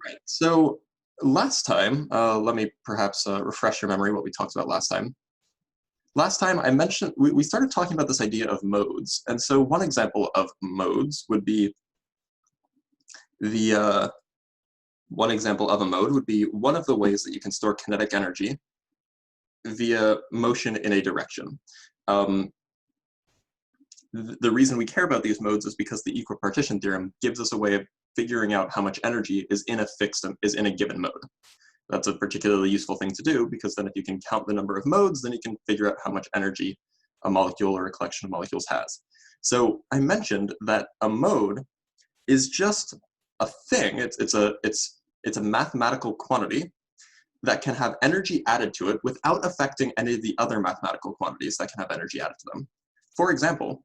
Right. So last time, let me perhaps refresh your memory what we talked about last time. Last time I mentioned, we started talking about this idea of modes. And so one example of modes would be one example of a mode would be one of the ways that you can store kinetic energy via motion in a direction. The reason we care about these modes is because the Equipartition Theorem gives us a way of figuring out how much energy is in a given mode. That's a particularly useful thing to do because then if you can count the number of modes, then you can figure out how much energy a molecule or a collection of molecules has. So I mentioned that a mode is just a thing. It's a mathematical quantity that can have energy added to it without affecting any of the other mathematical quantities that can have energy added to them. For example,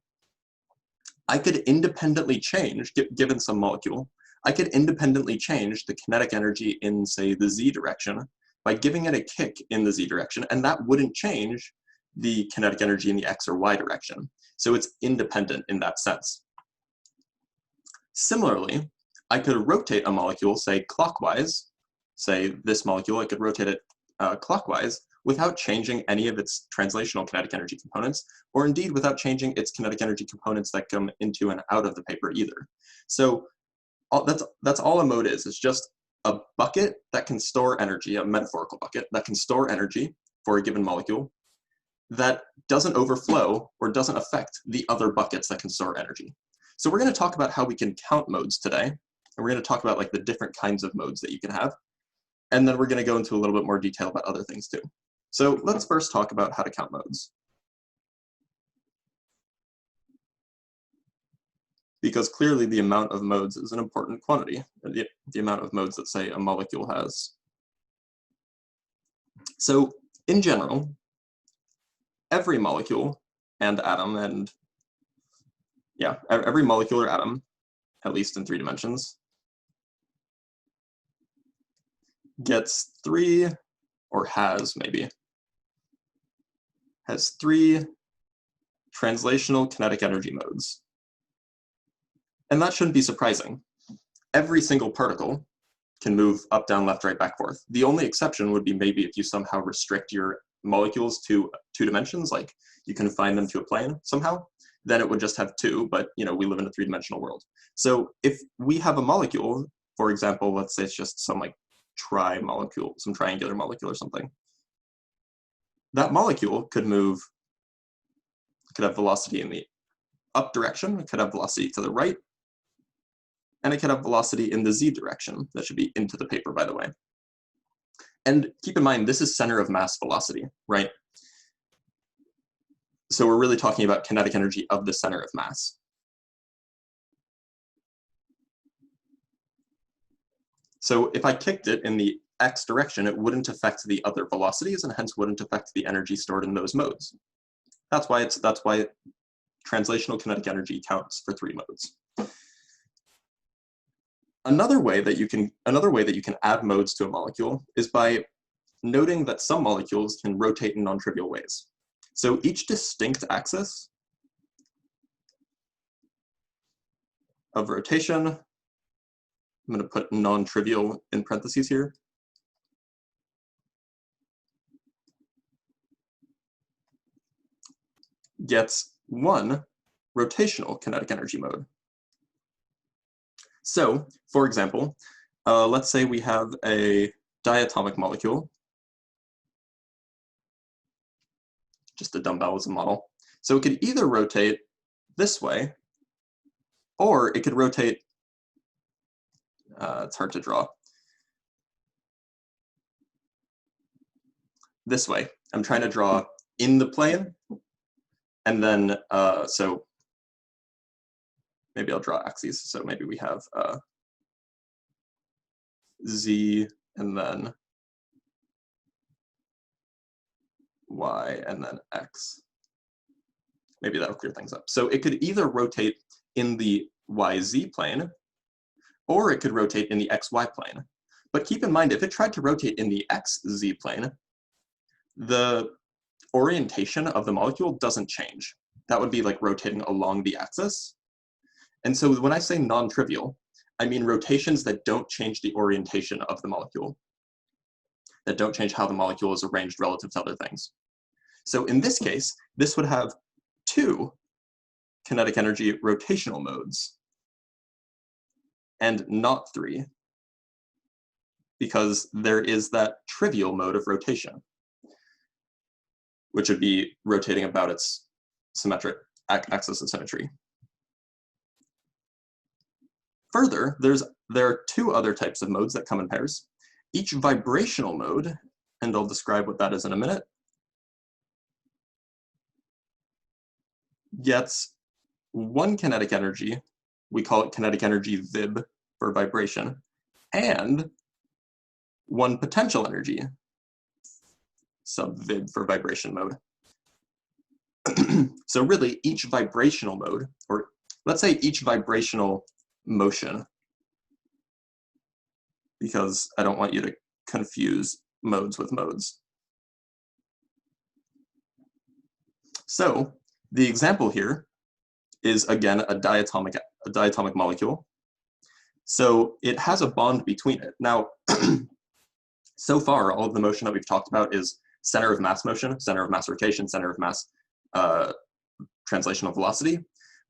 I could independently change, given some molecule, I could independently change the kinetic energy in, say, the z direction by giving it a kick in the z direction, and that wouldn't change the kinetic energy in the x or y direction. So it's independent in that sense. Similarly, I could rotate a molecule, say, clockwise. Say, this molecule, I could rotate it clockwise without changing any of its translational kinetic energy components, or indeed without changing its kinetic energy components that come into and out of the paper either. So that's all a mode is. It's just a bucket that can store energy, a metaphorical bucket that can store energy for a given molecule that doesn't overflow or doesn't affect the other buckets that can store energy. So we're going to talk about how we can count modes today, and we're going to talk about like the different kinds of modes that you can have, and then we're going to go into a little bit more detail about other things too. So let's first talk about how to count modes. Because clearly the amount of modes is an important quantity, the amount of modes that, say, a molecule has. So in general, every molecule and atom and, yeah, every molecule or atom, at least in 3 dimensions, gets 3, or has 3 translational kinetic energy modes. And that shouldn't be surprising. Every single particle can move up, down, left, right, back, forth. The only exception would be maybe if you somehow restrict your molecules to 2 dimensions, like you confine them to a plane somehow, then it would just have 2, but we live in a 3-dimensional world. So if we have a molecule, for example, let's say it's just some like tri-molecule, some triangular molecule or something, that molecule could have velocity in the up direction, it could have velocity to the right, and it could have velocity in the z direction. That should be into the paper, by the way. And keep in mind, this is center of mass velocity, right? So we're really talking about kinetic energy of the center of mass. So if I kicked it in the x direction, it wouldn't affect the other velocities and hence wouldn't affect the energy stored in those modes. That's why translational kinetic energy counts for 3 modes. Another way that you can add modes to a molecule is by noting that some molecules can rotate in non-trivial ways. So each distinct axis of rotation, I'm going to put non-trivial in parentheses here, gets 1 rotational kinetic energy mode. So, for example, let's say we have a diatomic molecule, just a dumbbell as a model. So it could either rotate this way, or it could rotate, it's hard to draw, this way. I'm trying to draw in the plane, and then, so maybe I'll draw axes. So maybe we have z and then y and then x. Maybe that'll clear things up. So it could either rotate in the yz plane, or it could rotate in the xy plane. But keep in mind, if it tried to rotate in the xz plane, the orientation of the molecule doesn't change. That would be like rotating along the axis. And so when I say non-trivial, I mean rotations that don't change the orientation of the molecule, that don't change how the molecule is arranged relative to other things. So in this case, this would have 2 kinetic energy rotational modes, and not 3, because there is that trivial mode of rotation, which would be rotating about its symmetric axis of symmetry. Further, there are 2 other types of modes that come in pairs. Each vibrational mode, and I'll describe what that is in a minute, gets 1 kinetic energy, we call it kinetic energy Vib for vibration, and 1 potential energy, sub Vib for vibration mode. So really, each vibrational mode, or let's say each vibrational motion, because I don't want you to confuse modes with modes. So the example here is, again, a diatomic molecule. So it has a bond between it. Now, so far, all of the motion that we've talked about is center of mass motion, center of mass rotation, center of mass translational velocity.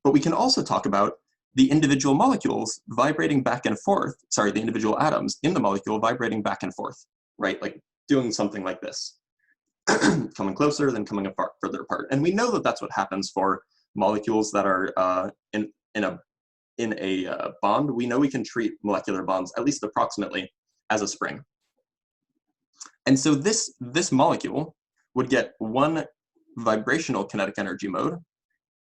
But we can also talk about the individual molecules vibrating back and forth, sorry, the individual atoms in the molecule vibrating back and forth, right? Like doing something like this, coming closer, then coming apart, further apart. And we know that that's what happens for molecules that are in a bond. We know we can treat molecular bonds, at least approximately, as a spring. And so this molecule would get 1 vibrational kinetic energy mode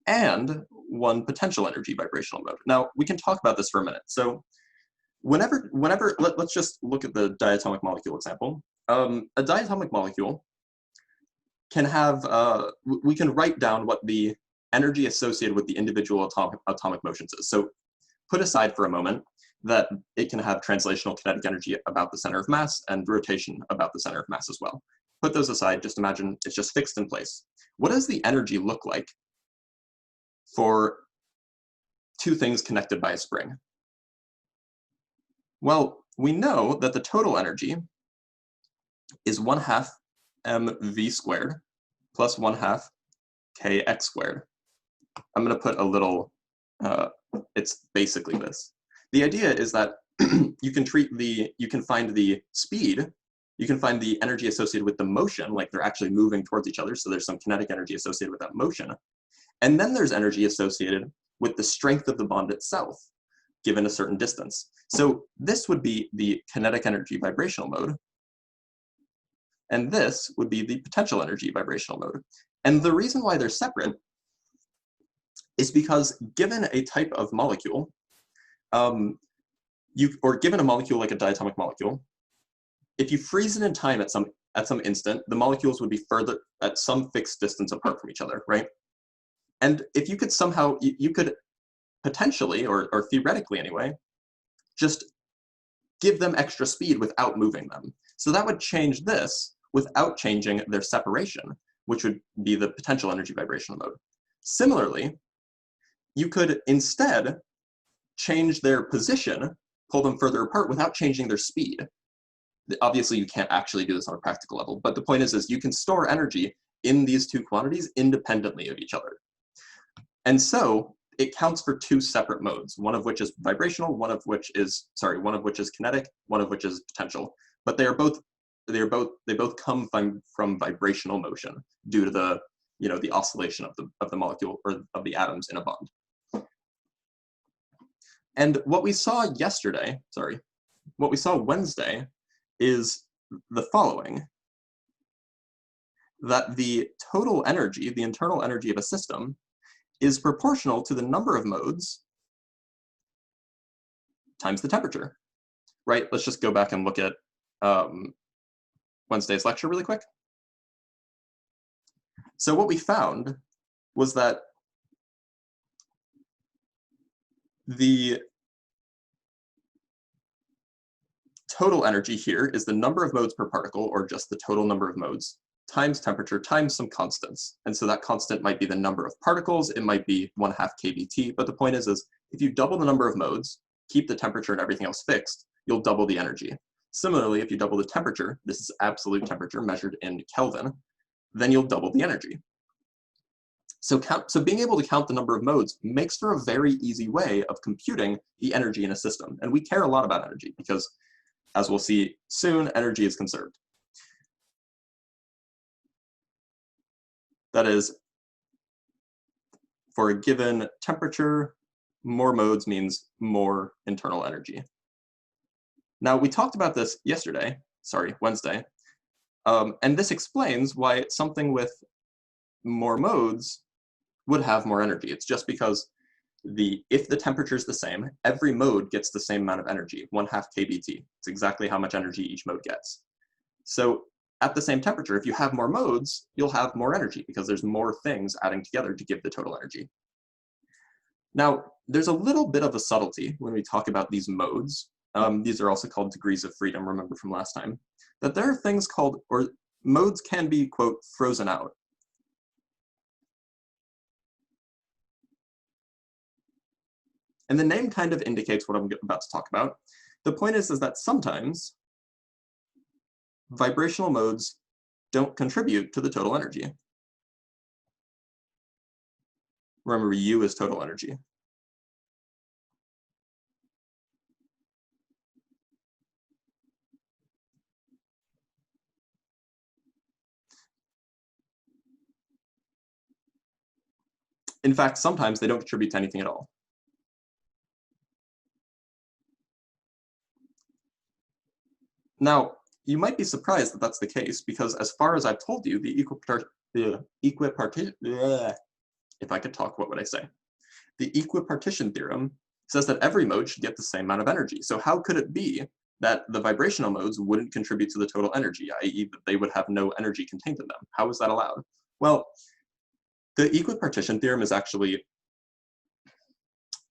and 1 potential energy vibrational mode. Now, we can talk about this for a minute. So let's just look at the diatomic molecule example. A diatomic molecule can have, we can write down what the energy associated with the individual atomic motions is. So put aside for a moment that it can have translational kinetic energy about the center of mass and rotation about the center of mass as well. Put those aside, just imagine it's just fixed in place. What does the energy look like for 2 things connected by a spring? Well, we know that the total energy is 1/2 mv squared plus 1/2 kx squared. I'm going to put a little, it's basically this. The idea is that you can find the speed, you can find the energy associated with the motion, like they're actually moving towards each other, so there's some kinetic energy associated with that motion. And then there's energy associated with the strength of the bond itself, given a certain distance. So this would be the kinetic energy vibrational mode, and this would be the potential energy vibrational mode. And the reason why they're separate is because given a type of molecule, or given a molecule like a diatomic molecule, if you freeze it in time at some instant, the molecules would be further at some fixed distance apart from each other, right? And if you could somehow, you could potentially, or theoretically anyway, just give them extra speed without moving them. So that would change this without changing their separation, which would be the potential energy vibrational mode. Similarly, you could instead change their position, pull them further apart without changing their speed. Obviously, you can't actually do this on a practical level, but the point is you can store energy in these 2 quantities independently of each other. And so it counts for 2 separate modes, one of which is vibrational, one of which is kinetic, one of which is potential. But they both come from vibrational motion due to the oscillation of the molecule or of the atoms in a bond. And what we saw Wednesday is the following: that the total energy, the internal energy of a system, is proportional to the number of modes times the temperature, right? Let's just go back and look at Wednesday's lecture really quick. So what we found was that the total energy here is the number of modes per particle, or just the total number of modes, times temperature, times some constants. And so that constant might be the number of particles, it might be 1/2 kBt, but the point is if you double the number of modes, keep the temperature and everything else fixed, you'll double the energy. Similarly, if you double the temperature, this is absolute temperature measured in Kelvin, then you'll double the energy. So being able to count the number of modes makes for a very easy way of computing the energy in a system. And we care a lot about energy because, as we'll see soon, energy is conserved. That is, for a given temperature, more modes means more internal energy. Now, we talked about this Wednesday, and this explains why something with more modes would have more energy. It's just because if the temperature is the same, every mode gets the same amount of energy, 1/2 kBT. It's exactly how much energy each mode gets. So at the same temperature, if you have more modes, you'll have more energy because there's more things adding together to give the total energy. Now, there's a little bit of a subtlety when we talk about these modes. These are also called degrees of freedom, remember from last time, that there are things called, or modes can be, quote, frozen out. And the name kind of indicates what I'm about to talk about. The point is that sometimes vibrational modes don't contribute to the total energy. Remember, U is total energy. In fact, sometimes they don't contribute to anything at all. Now, you might be surprised that that's the case because, as far as I've told you, the equipartition theorem says that every mode should get the same amount of energy. So how could it be that the vibrational modes wouldn't contribute to the total energy, i.e. that they would have no energy contained in them? How is that allowed? Well, the equipartition theorem is actually,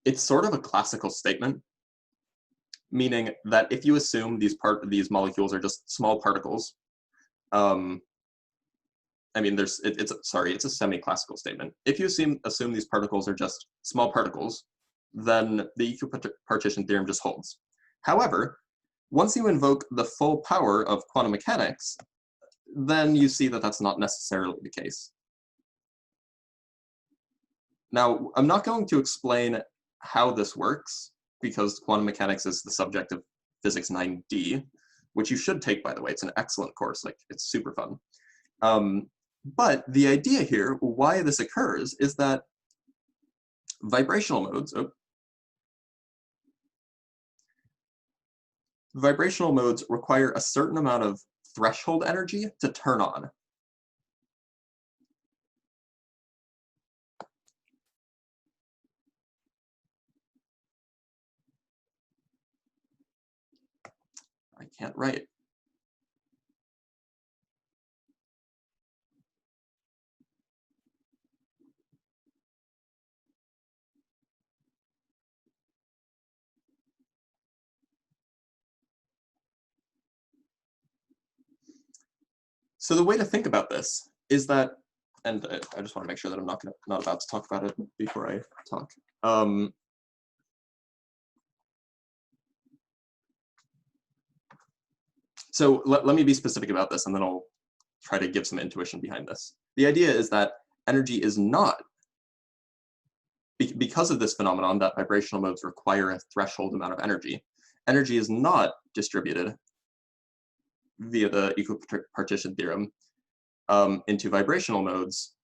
it's sort of a classical statement, meaning that if you assume these molecules are just small particles, I mean, it's a semi-classical statement. If you assume these particles are just small particles, then the equipartition theorem just holds. However, once you invoke the full power of quantum mechanics, then you see that that's not necessarily the case. Now, I'm not going to explain how this works, because quantum mechanics is the subject of Physics 9D, which you should take, by the way. It's an excellent course. Like, it's super fun. But the idea here, why this occurs, is that vibrational modes require a certain amount of threshold energy to turn on. I can't write. So the way to think about this is that, and I just want to make sure that I'm not about to talk about it before I talk. So let me be specific about this, and then I'll try to give some intuition behind this. The idea is that energy is not, because of this phenomenon that vibrational modes require a threshold amount of energy, energy is not distributed via the equipartition theorem into vibrational modes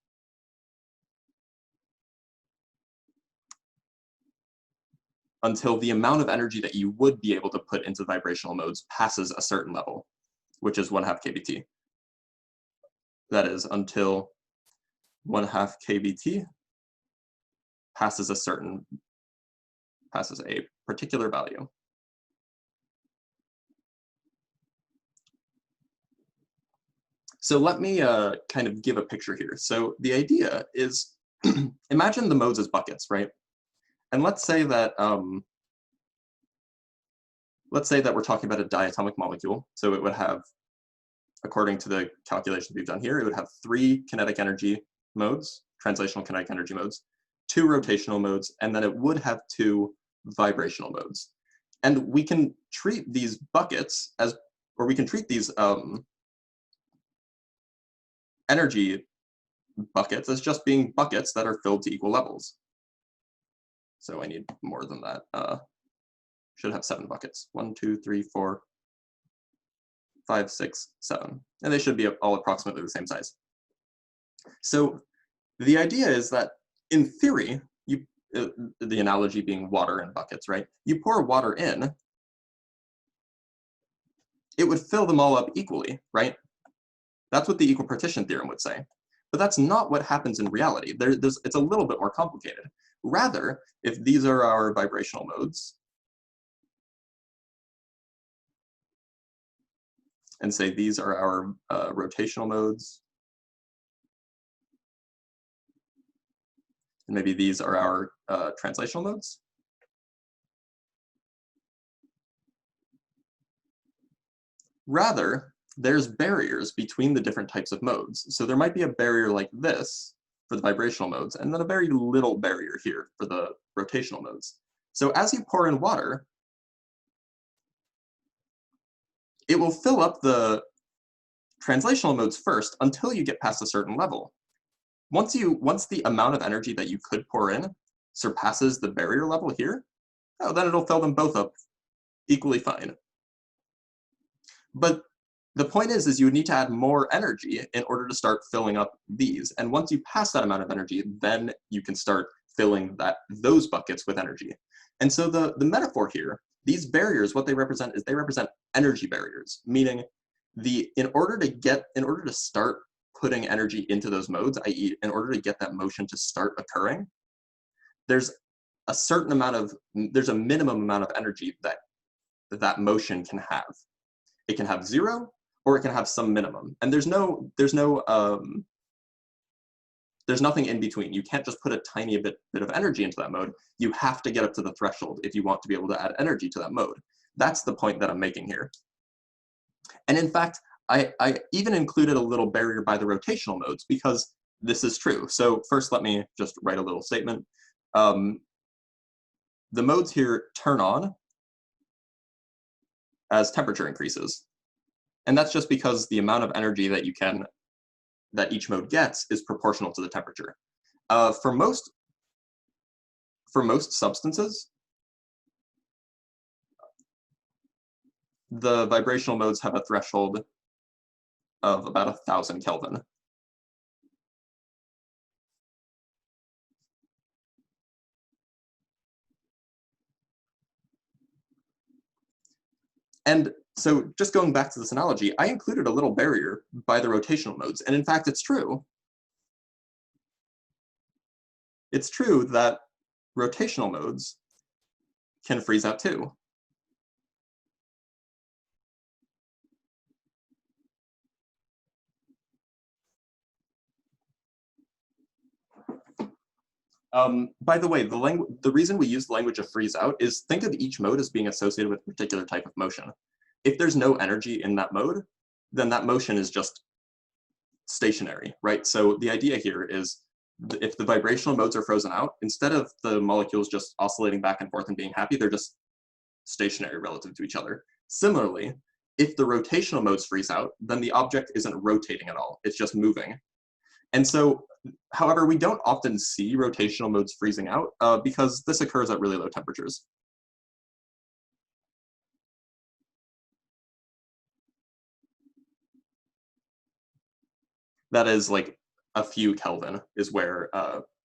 until the amount of energy that you would be able to put into vibrational modes passes a certain level, which is 1/2 kBT. That is, until 1/2 kBT passes a particular value. So let me kind of give a picture here. So the idea is, imagine the modes as buckets, right? And let's say that we're talking about a diatomic molecule. So it would have, according to the calculations we've done here, it would have 3 kinetic energy modes, translational kinetic energy modes, 2 rotational modes, and then it would have 2 vibrational modes. And we can treat these buckets as, or we can treat these energy buckets as just being buckets that are filled to equal levels. So I need more than that. Should have 7 buckets. 1, 2, 3, 4, 5, 6, 7. And they should be all approximately the same size. So the idea is that in theory, the analogy being water in buckets, right? You pour water in, it would fill them all up equally, right? That's what the Equipartition Theorem would say. But that's not what happens in reality. It's a little bit more complicated. Rather, if these are our vibrational modes, and say these are our rotational modes, and maybe these are our translational modes. Rather, there's barriers between the different types of modes. So there might be a barrier like this for the vibrational modes, and then a very little barrier here for the rotational modes. So as you pour in water, it will fill up the translational modes first until you get past a certain level. Once the amount of energy that you could pour in surpasses the barrier level here, oh, then it'll fill them both up equally fine. But the point is you would need to add more energy in order to start filling up these. And once you pass that amount of energy, then you can start filling those buckets with energy. And so the metaphor here, these barriers, what they represent is they represent energy barriers, meaning in order to start putting energy into those modes, i.e. in order to get that motion to start occurring, there's a minimum amount of energy that motion can have. It can have 0, or it can have some minimum. And there's nothing in between. You can't just put a tiny bit of energy into that mode. You have to get up to the threshold if you want to be able to add energy to that mode. That's the point that I'm making here. And in fact, I even included a little barrier by the rotational modes because this is true. So first, let me just write a little statement. The modes here turn on as temperature increases. And that's just because the amount of energy that each mode gets is proportional to the temperature. For most substances, the vibrational modes have a threshold of about 1,000 Kelvin. And so just going back to this analogy, I included a little barrier by the rotational modes. And in fact, it's true. It's true that rotational modes can freeze out too. By the way, the reason we use the language of freeze out is think of each mode as being associated with a particular type of motion. If there's no energy in that mode, then that motion is just stationary, right? So the idea here is if the vibrational modes are frozen out, instead of the molecules just oscillating back and forth and being happy, they're just stationary relative to each other. Similarly, if the rotational modes freeze out, then the object isn't rotating at all, it's just moving. And so, however, we don't often see rotational modes freezing out because this occurs at really low temperatures. That is like a few Kelvin is where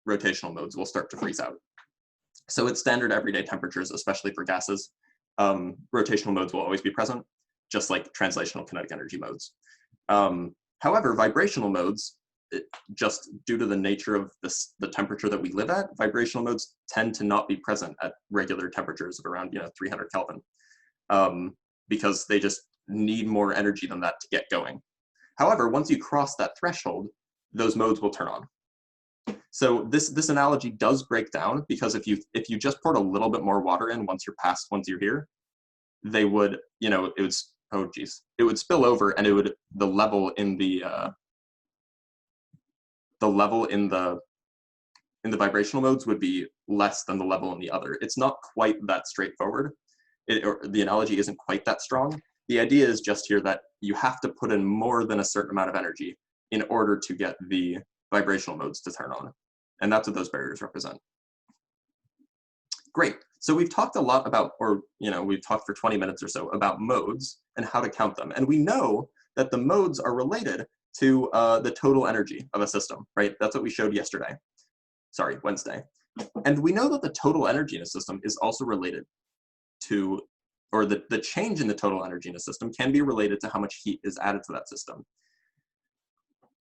rotational modes will start to freeze out. So at standard everyday temperatures, especially for gases, rotational modes will always be present, just like translational kinetic energy modes. However, vibrational modes, just due to the nature of the temperature that we live at, vibrational modes tend to not be present at regular temperatures of around 300 Kelvin because they just need more energy than that to get going. However, once you cross that threshold, those modes will turn on. So this analogy does break down because if you just poured a little bit more water in once you're here, they would, it would spill over and the level in the vibrational modes would be less than the level in the other. It's not quite that straightforward. or the analogy isn't quite that strong. The idea is just here that you have to put in more than a certain amount of energy in order to get the vibrational modes to turn on. And that's what those barriers represent. Great. So we've talked a lot about, or we've talked for 20 minutes or so about modes and how to count them. And we know that the modes are related to the total energy of a system, right? That's what we showed yesterday. Sorry, Wednesday. And we know that the total energy in a system is also related to, or the change in the total energy in a system can be related to how much heat is added to that system.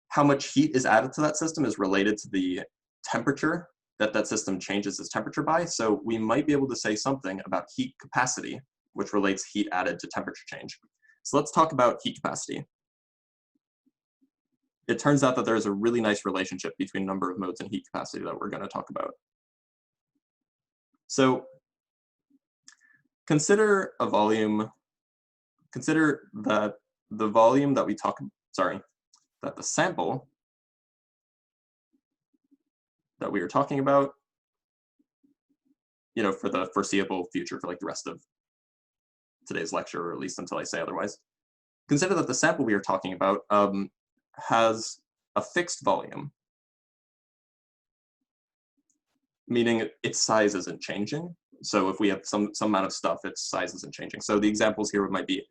How much heat is added to that system is related to the temperature that system changes its temperature by. So we might be able to say something about heat capacity, which relates heat added to temperature change. So let's talk about heat capacity. It turns out that there's a really nice relationship between number of modes and heat capacity that we're going to talk about. So consider a volume, consider that the volume that we talk, that the sample that we are talking about, for the foreseeable future, for like the rest of today's lecture, or at least until I say otherwise. Consider that the sample we are talking about has a fixed volume, meaning its size isn't changing. So if we have some amount of stuff, its size isn't changing. So the examples here might be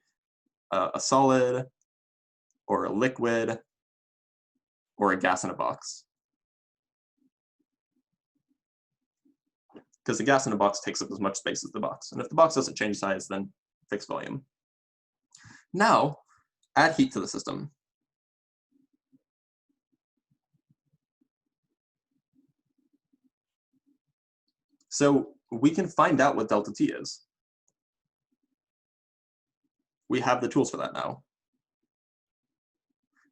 a solid, or a liquid, or a gas in a box. Because the gas in a box takes up as much space as the box. And if the box doesn't change size, then fixed volume. Now, add heat to the system. So we can find out what delta T is. We have the tools for that now.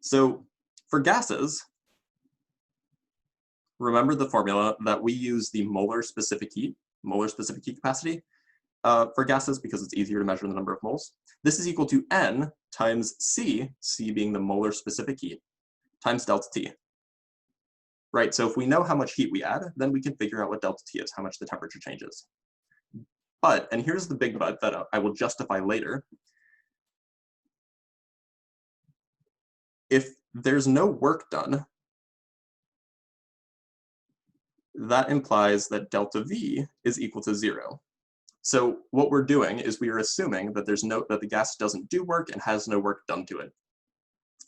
So for gases, remember the formula that we use the molar specific heat capacity for gases because it's easier to measure the number of moles. This is equal to N times C being the molar specific heat, times delta T. Right, so if we know how much heat we add, then we can figure out what delta T is, how much the temperature changes. But, and here's the big but that I will justify later, if there's no work done, that implies that delta V is equal to 0. So what we're doing is we are assuming that that the gas doesn't do work and has no work done to it.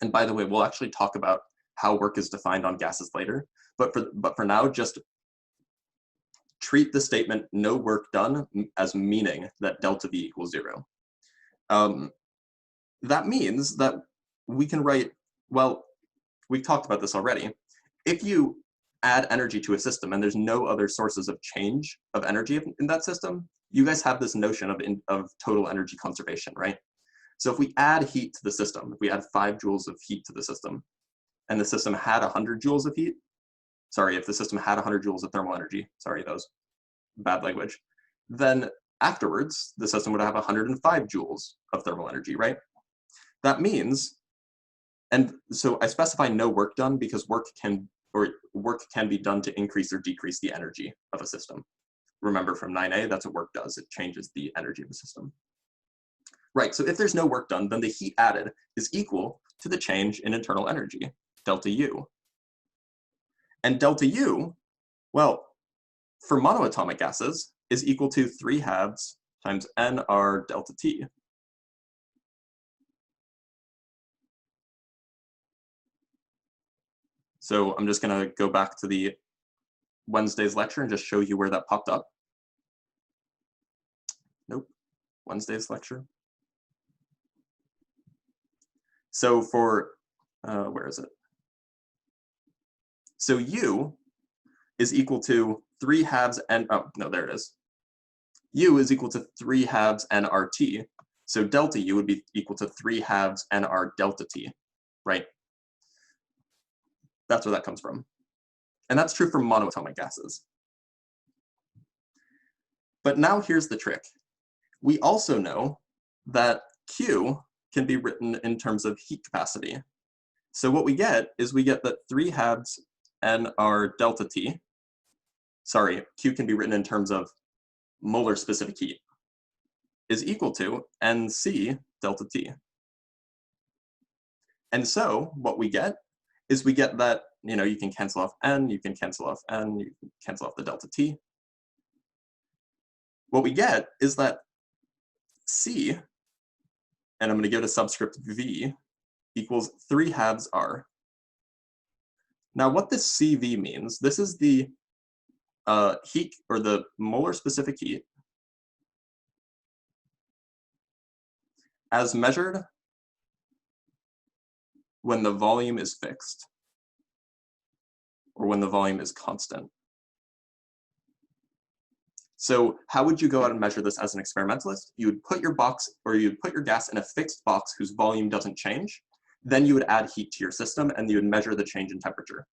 And by the way, we'll actually talk about how work is defined on gases later. But for now, just treat the statement no work done as meaning that delta V equals 0. That means that we can write, well, we've talked about this already. If you add energy to a system and there's no other sources of change of energy in that system, you guys have this notion of total energy conservation, right? So if we add heat to the system, if we add 5 joules of heat to the system, and the system had 100 joules of heat, if the system had 100 joules of thermal energy, that was bad language, then afterwards, the system would have 105 joules of thermal energy, right? That means, and so I specify no work done because work can be done to increase or decrease the energy of a system. Remember from 9a, that's what work does. It changes the energy of the system. Right, so if there's no work done, then the heat added is equal to the change in internal energy, delta U. And delta U, well, for monoatomic gases, is equal to 3/2 times nR delta T. So I'm just going to go back to the Wednesday's lecture and just show you where that popped up. Nope, Wednesday's lecture. So for, where is it? So U is equal to 3/2 N, oh, no, there it is. U is equal to 3/2 nRT. So delta U would be equal to 3/2 nR delta T, right? That's where that comes from. And that's true for monoatomic gases. But now here's the trick. We also know that Q can be written in terms of heat capacity. So what we get is that 3/2 nR delta T, Q can be written in terms of molar specific heat. is equal to NC delta T. And so what we get is we get that, you can cancel off N, you can cancel off N, you can cancel off the delta T. What we get is that C, and I'm going to give it a subscript V, equals 3/2 R. Now what this CV means, this is the heat, or the molar specific heat, as measured when the volume is fixed, or when the volume is constant. So how would you go out and measure this as an experimentalist? You would put your box, or you'd put your gas in a fixed box whose volume doesn't change. Then you would add heat to your system, and you would measure the change in temperature.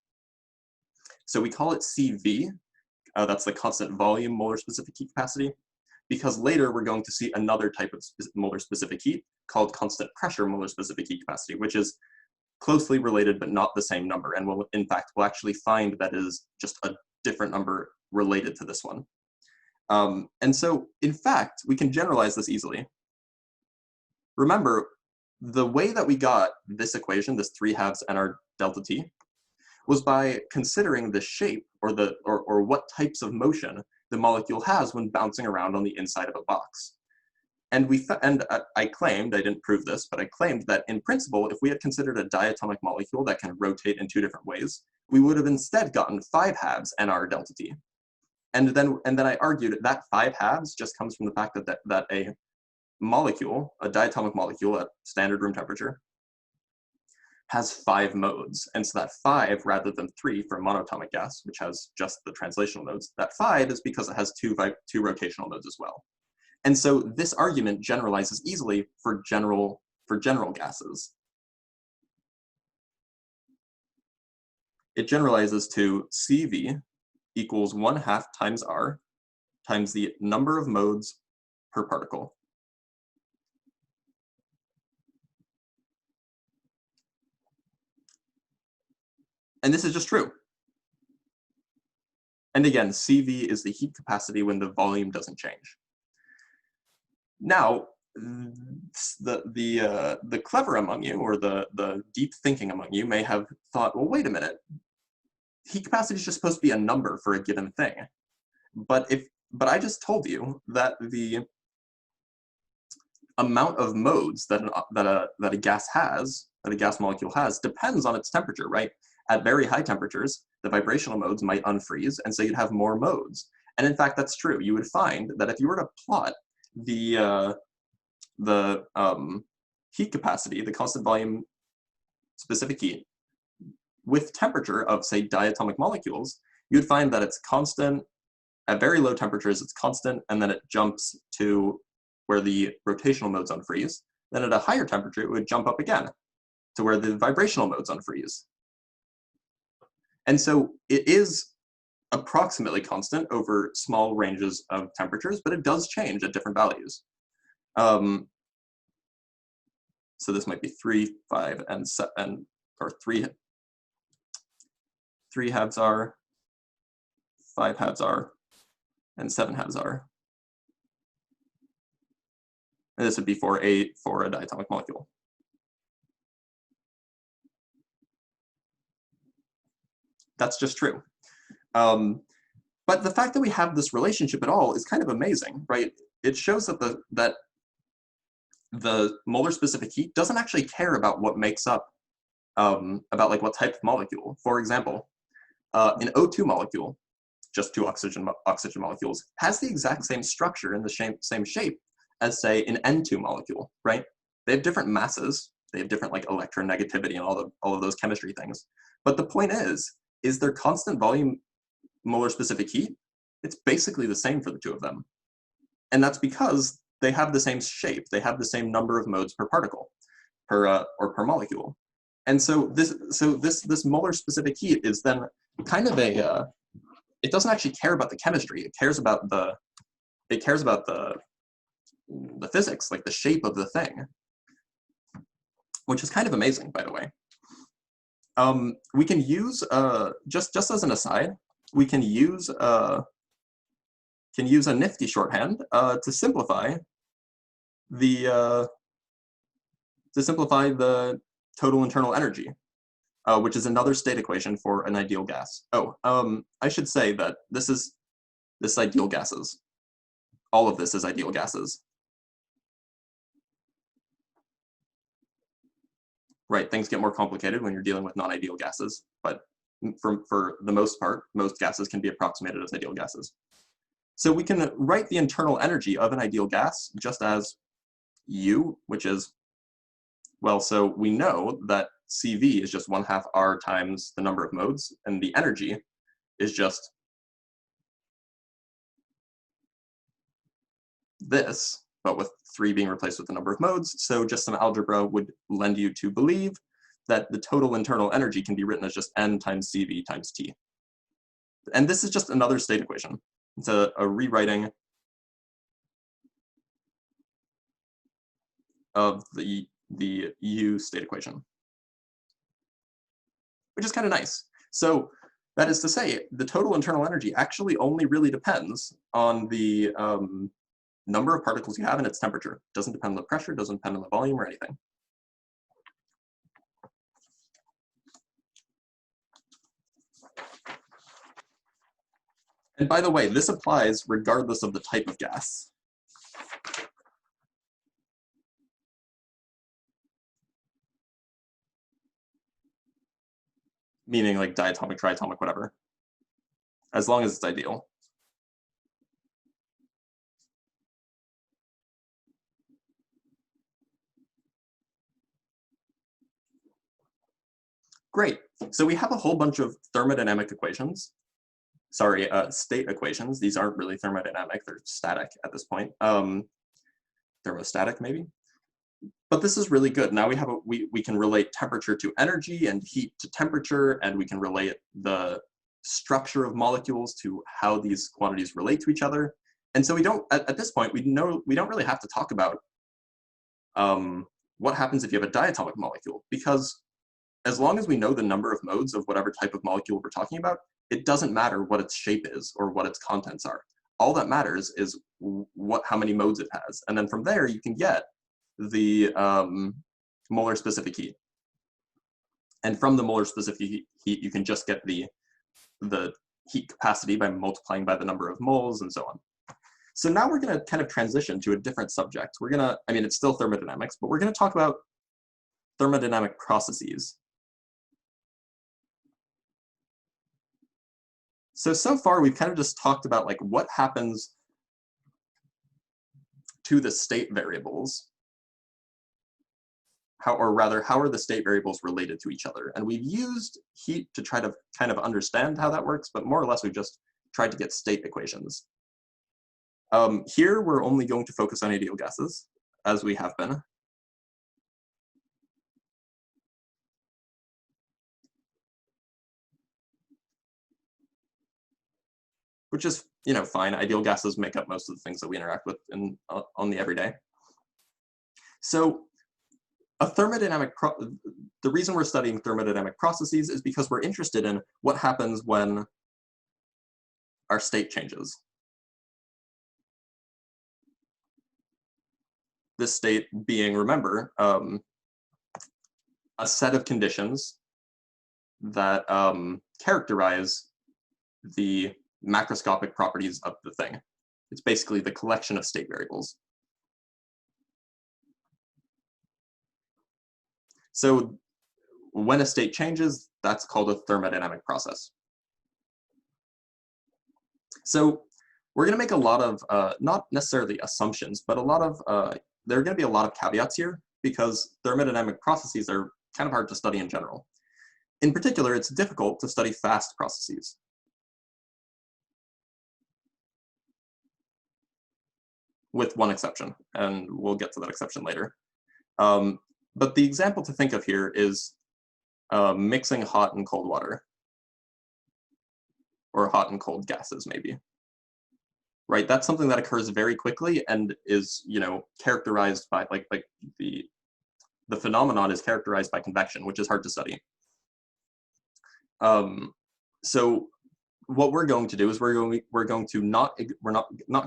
So we call it CV. That's the constant volume molar specific heat capacity, because later we're going to see another type of molar specific heat called constant pressure molar specific heat capacity, which is closely related but not the same number. And in fact, we'll actually find that is just a different number related to this one. And so, in fact, we can generalize this easily. Remember, the way that we got this equation, this 3/2 nR delta T, was by considering the shape, or what types of motion the molecule has when bouncing around on the inside of a box. And I claimed, I didn't prove this, but I claimed that in principle, if we had considered a diatomic molecule that can rotate in 2 different ways, we would have instead gotten 5/2 nR delta T. And then I argued that 5/2 just comes from the fact that a molecule, a diatomic molecule at standard room temperature, has 5 modes. And so that 5, rather than 3 for a monatomic gas, which has just the translational modes, that 5 is because it has two rotational modes as well. And so this argument generalizes easily for general gases. It generalizes to CV equals 1/2 times R times the number of modes per particle. And this is just true. And again, CV is the heat capacity when the volume doesn't change. Now, the clever among you, or the deep thinking among you, may have thought, well, wait a minute. Heat capacity is just supposed to be a number for a given thing. But I just told you that the amount of modes that a gas has, that a gas molecule has, depends on its temperature, right? At very high temperatures, the vibrational modes might unfreeze, and so you'd have more modes. And in fact, that's true. You would find that if you were to plot the heat capacity, the constant volume specific heat, with temperature of, say, diatomic molecules, you'd find that it's constant. At very low temperatures, it's constant, and then it jumps to where the rotational modes unfreeze. Then at a higher temperature, it would jump up again to where the vibrational modes unfreeze. And so it is approximately constant over small ranges of temperatures, but it does change at different values. So this might be 3, 5, and 7, or 3/2 R, 5/2 R, and 7/2 R. And this would be for a diatomic molecule. That's just true. But the fact that we have this relationship at all is kind of amazing, right? It shows that the molar specific heat doesn't actually care about what makes up, about like what type of molecule. For example, an O2 molecule, just 2 oxygen molecules, has the exact same structure and the same shape as, say, an N2 molecule, right? They have different masses, they have different like electronegativity and all of those chemistry things. But the point is their constant volume molar specific heat, it's basically the same for the 2 of them. And that's because they have the same shape, they have the same number of modes per particle, or per molecule. And so this molar specific heat is then kind of it doesn't actually care about the chemistry, it cares about the physics, like the shape of the thing, which is kind of amazing, by the way. We can use, just as an aside, we can use a nifty shorthand to simplify the total internal energy, which is another state equation for an ideal gas. Oh, I should say that this ideal gases. All of this is ideal gases. Right, things get more complicated when you're dealing with non-ideal gases, but for the most part, most gases can be approximated as ideal gases. So we can write the internal energy of an ideal gas just as U, which is, well, so we know that CV is just 1/2 R times the number of modes, and the energy is just this, but with 3 being replaced with the number of modes. So just some algebra would lend you to believe that the total internal energy can be written as just N times CV times T. And this is just another state equation. It's a rewriting of the U state equation, which is kind of nice. So that is to say, the total internal energy actually only really depends on the number of particles you have and its temperature. It doesn't depend on the pressure, doesn't depend on the volume or anything. And by the way, this applies regardless of the type of gas. Meaning like diatomic, triatomic, whatever, as long as it's ideal. Great, so we have a whole bunch of thermodynamic equations. Sorry, state equations. These aren't really thermodynamic, they're static at this point. Thermostatic, maybe? But this is really good. Now we have we can relate temperature to energy and heat to temperature, and we can relate the structure of molecules to how these quantities relate to each other. And so we don't, at this point, we don't really have to talk about what happens if you have a diatomic molecule, because as long as we know the number of modes of whatever type of molecule we're talking about, it doesn't matter what its shape is or what its contents are. All that matters is how many modes it has. And then from there, you can get the molar specific heat. And from the molar specific heat, you can just get the heat capacity by multiplying by the number of moles and so on. So now we're going to kind of transition to a different subject. We're going to, I mean, it's still thermodynamics, but we're going to talk about thermodynamic processes. So far we've kind of just talked about like what happens to the state variables, how are the state variables related to each other? And we've used heat to try to kind of understand how that works, but more or less we've just tried to get state equations. Here we're only going to focus on ideal gases, as we have been. Which is, you know, fine. Ideal gases make up most of the things that we interact with on the everyday. So the reason we're studying thermodynamic processes is because we're interested in what happens when our state changes. This state being, remember, a set of conditions that characterize the macroscopic properties of the thing. It's basically the collection of state variables. So when a state changes, that's called a thermodynamic process. So we're going to make a lot of, not necessarily assumptions, but a lot of, there are going to be a lot of caveats here because thermodynamic processes are kind of hard to study in general. In particular, it's difficult to study fast processes. With one exception, and we'll get to that exception later. But the example to think of here is mixing hot and cold water, or hot and cold gases, maybe. Right, that's something that occurs very quickly and is, you know, characterized by like the phenomenon is characterized by convection, which is hard to study. So what we're going to do is we're not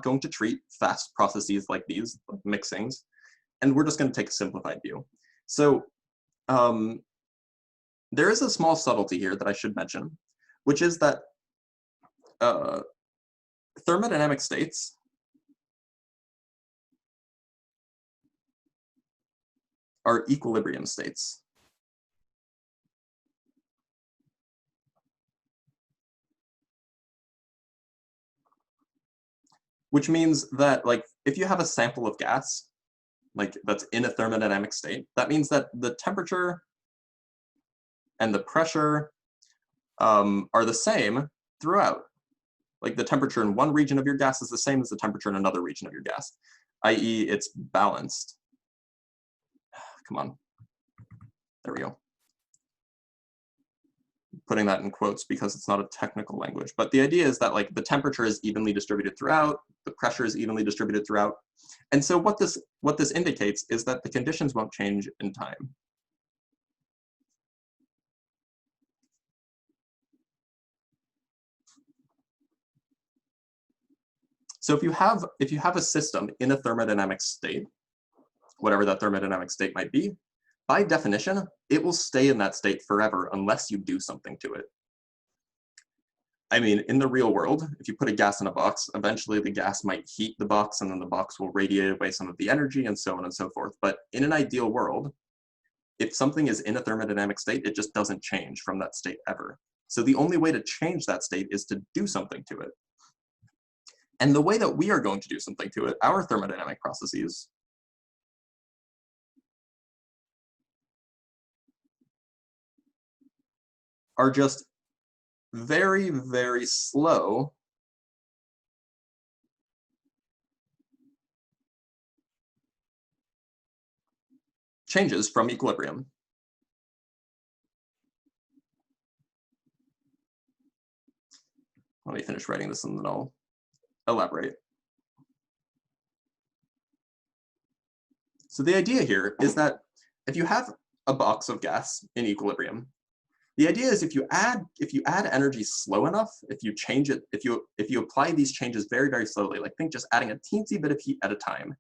going to treat fast processes like these, like mixings, and we're just going to take a simplified view. So there is a small subtlety here that I should mention, which is that thermodynamic states are equilibrium states. Which means that, like, if you have a sample of gas, like, that's in a thermodynamic state, that means that the temperature and the pressure are the same throughout. Like, the temperature in one region of your gas is the same as the temperature in another region of your gas, i.e. it's balanced. Come on. There we go. Putting that in quotes because it's not a technical language, but the idea is that, like, the temperature is evenly distributed throughout, the pressure is evenly distributed throughout, and so what this indicates is that the conditions won't change in time. So if you have a system in a thermodynamic state, whatever that thermodynamic state might be, by definition, it will stay in that state forever unless you do something to it. I mean, in the real world, if you put a gas in a box, eventually the gas might heat the box and then the box will radiate away some of the energy and so on and so forth. But in an ideal world, if something is in a thermodynamic state, it just doesn't change from that state ever. So the only way to change that state is to do something to it. And the way that we are going to do something to it, our thermodynamic processes, are just very, very slow changes from equilibrium. Let me finish writing this and then I'll elaborate. So the idea here is that if you have a box of gas in equilibrium, the idea is if you add energy slow enough, if you change it, if you apply these changes very, very slowly, like think just adding a teensy bit of heat at a time,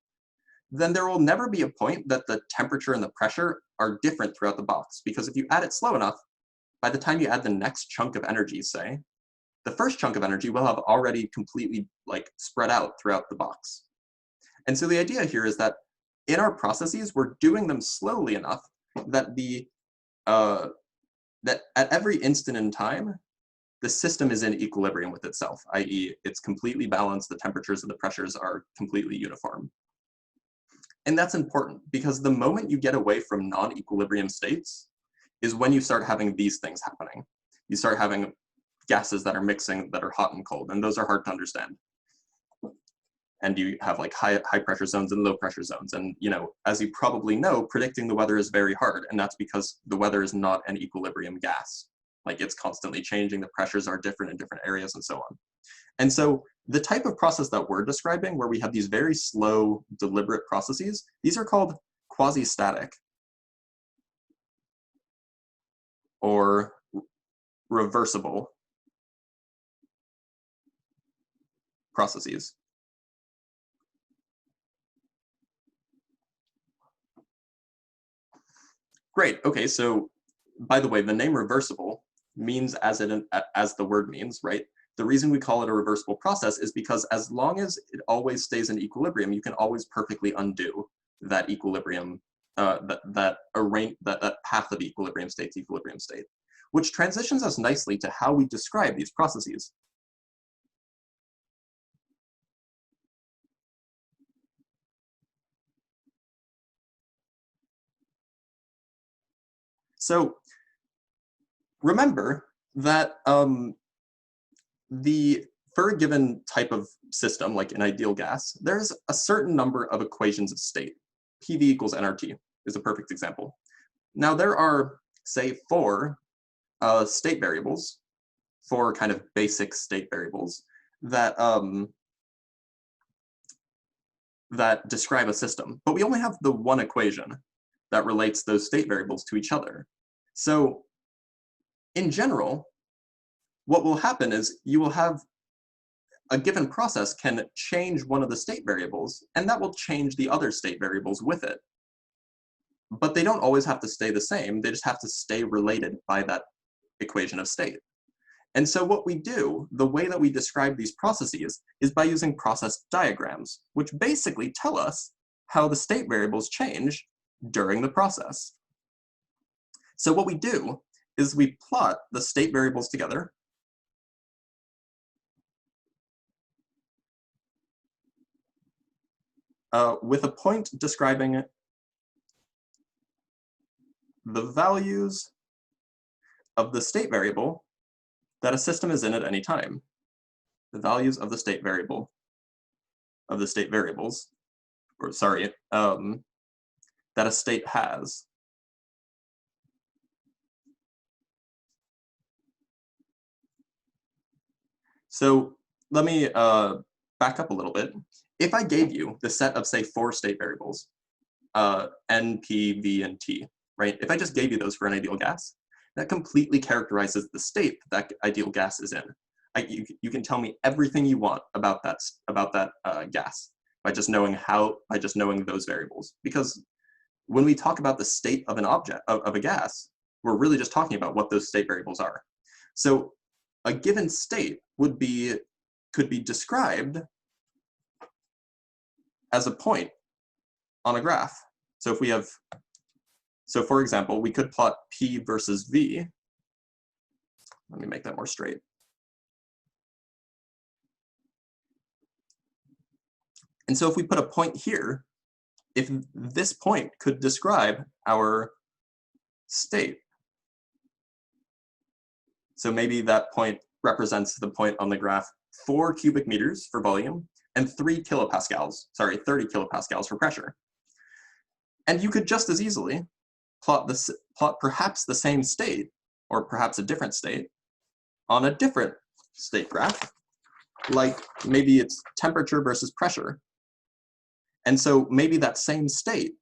then there will never be a point that the temperature and the pressure are different throughout the box. Because if you add it slow enough, by the time you add the next chunk of energy, say, the first chunk of energy will have already completely, like, spread out throughout the box. And so the idea here is that in our processes, we're doing them slowly enough that that at every instant in time, the system is in equilibrium with itself, i.e. it's completely balanced, the temperatures and the pressures are completely uniform. And that's important because the moment you get away from non-equilibrium states is when you start having these things happening. You start having gases that are mixing that are hot and cold, and those are hard to understand. And you have like high pressure zones and low pressure zones. And, you know, as you probably know, predicting the weather is very hard. And that's because the weather is not an equilibrium gas. Like, it's constantly changing. The pressures are different in different areas and so on. And so the type of process that we're describing, where we have these very slow, deliberate processes, these are called quasi-static or reversible processes. Great, okay, so by the way, the name reversible means as the word means, right? The reason we call it a reversible process is because as long as it always stays in equilibrium, you can always perfectly undo that equilibrium, that path of equilibrium state to equilibrium state, which transitions us nicely to how we describe these processes. So remember that for a given type of system, like an ideal gas, there's a certain number of equations of state. PV equals nRT is a perfect example. Now there are, say, 4 state variables, 4 kind of basic state variables that that describe a system, but we only have the one equation that relates those state variables to each other. So in general, what will happen is you will have a given process can change one of the state variables, and that will change the other state variables with it. but they don't always have to stay the same. They just have to stay related by that equation of state. And so what we do, the way that we describe these processes, is by using process diagrams, which basically tell us how the state variables change during the process. So what we do is we plot the state variables together. With a point describing the values of the state variable that a system is in at any time. The values of the state variable, of the state variables, or sorry, that a state has. So let me back up a little bit. If I gave you the set of, say, 4 state variables, N, P, V, and T, right? If I just gave you those for an ideal gas, that completely characterizes the state that ideal gas is in. You can tell me everything you want about that gas by just knowing those variables. Because when we talk about the state of an object, of a gas, we're really just talking about what those state variables are. So a given state could be described as a point on a graph. So if we have, for example, we could plot P versus V. Let me make that more straight. And so if we put a point here, if this point could describe our state, so maybe that point represents the point on the graph 4 cubic meters for volume and 30 kilopascals for pressure. And you could just as easily plot perhaps the same state, or perhaps a different state, on a different state graph, like maybe it's temperature versus pressure. And so maybe that same state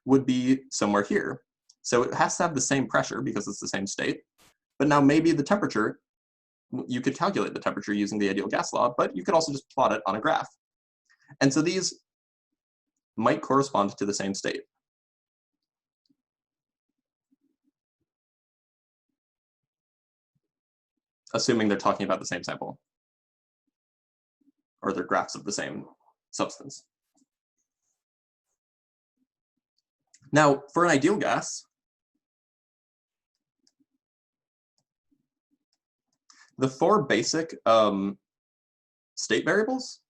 would be somewhere here. So it has to have the same pressure because it's the same state. But now maybe the temperature, you could calculate the temperature using the ideal gas law, but you could also just plot it on a graph. And so these might correspond to the same state. Assuming they're talking about the same sample, or they're graphs of the same substance. Now, for an ideal gas, the 4 basic state variables,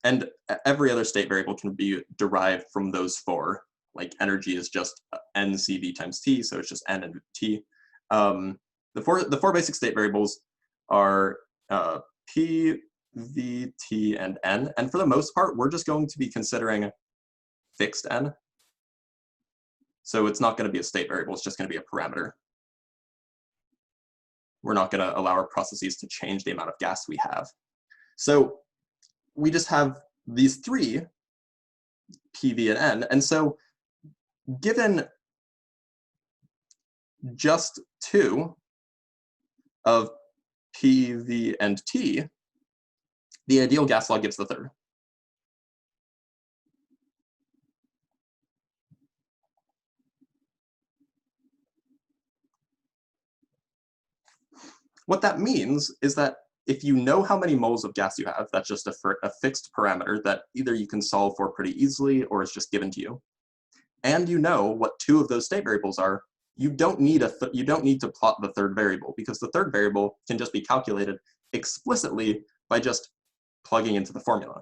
and every other state variable can be derived from those 4. Like energy is just NCV times T, so it's just N and T. The four basic state variables are P, V, T, and N. And for the most part, we're just going to be considering fixed N. So it's not going to be a state variable, it's just going to be a parameter. We're not going to allow our processes to change the amount of gas we have. So we just have these 3, P, V, and N. And so given just 2 of P, V, and T, the ideal gas law gives the third. What that means is that if you know how many moles of gas you have, that's just a fixed parameter that either you can solve for pretty easily or is just given to you, and you know what 2 of those state variables are, you don't need to plot the third variable, because the third variable can just be calculated explicitly by just plugging into the formula.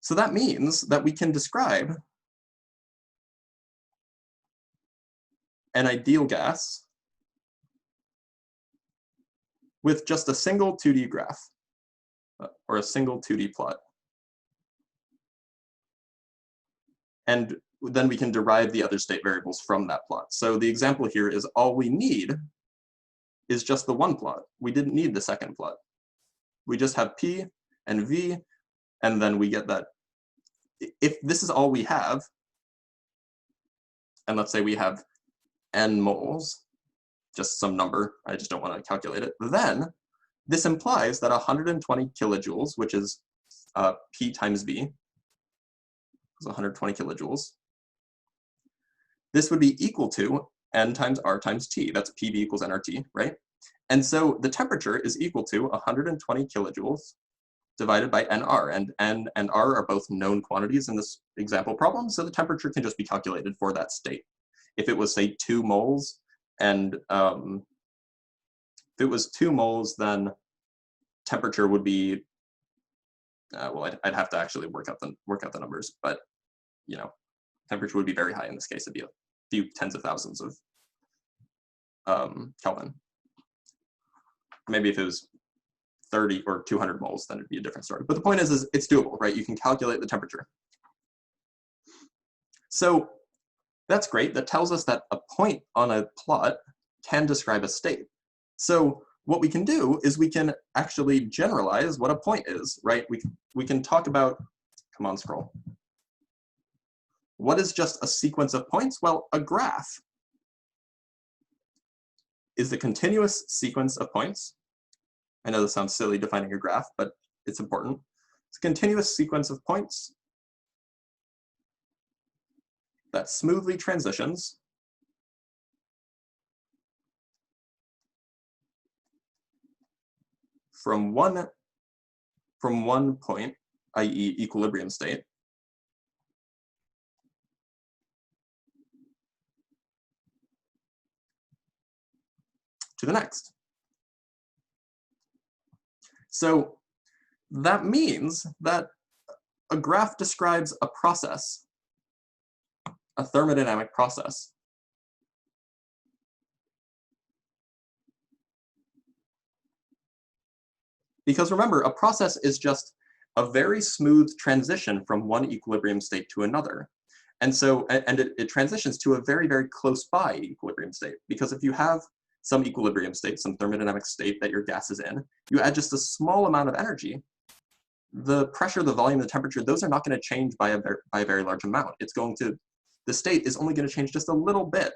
So that means that we can describe an ideal gas with just a single 2D graph, or a single 2D plot. And then we can derive the other state variables from that plot. So the example here is all we need is just the one plot. We didn't need the second plot. We just have P and V, and then we get that. If this is all we have, and let's say we have N moles, just some number, I just don't want to calculate it, then this implies that 120 kilojoules, which is P times V, is 120 kilojoules. This would be equal to N times R times T. That's PV equals nRT, right? And so the temperature is equal to 120 kilojoules divided by nR, and N and R are both known quantities in this example problem, so the temperature can just be calculated for that state. If it was, say, 2 moles, and if it was 2 moles, then temperature would be, well, I'd have to actually work out the numbers, but, you know, temperature would be very high in this case. It'd be a few tens of thousands of Kelvin. Maybe if it was 30 or 200 moles, then it'd be a different story. But the point is it's doable, right? You can calculate the temperature. So that's great. That tells us that a point on a plot can describe a state. So what we can do is we can actually generalize what a point is, right? We can talk about, come on, scroll. What is just a sequence of points? Well, a graph is the continuous sequence of points. I know this sounds silly defining a graph, but it's important. It's a continuous sequence of points that smoothly transitions from one point, i.e. equilibrium state, to the next. So that means that a graph describes a process, a thermodynamic process. Because remember, a process is just a very smooth transition from one equilibrium state to another. And so, and it transitions to a very, very close by equilibrium state. Because if you have some equilibrium state, some thermodynamic state that your gas is in, you add just a small amount of energy, the pressure, the volume, the temperature, those are not going to change by a very large amount. It's going to, the state is only going to change just a little bit.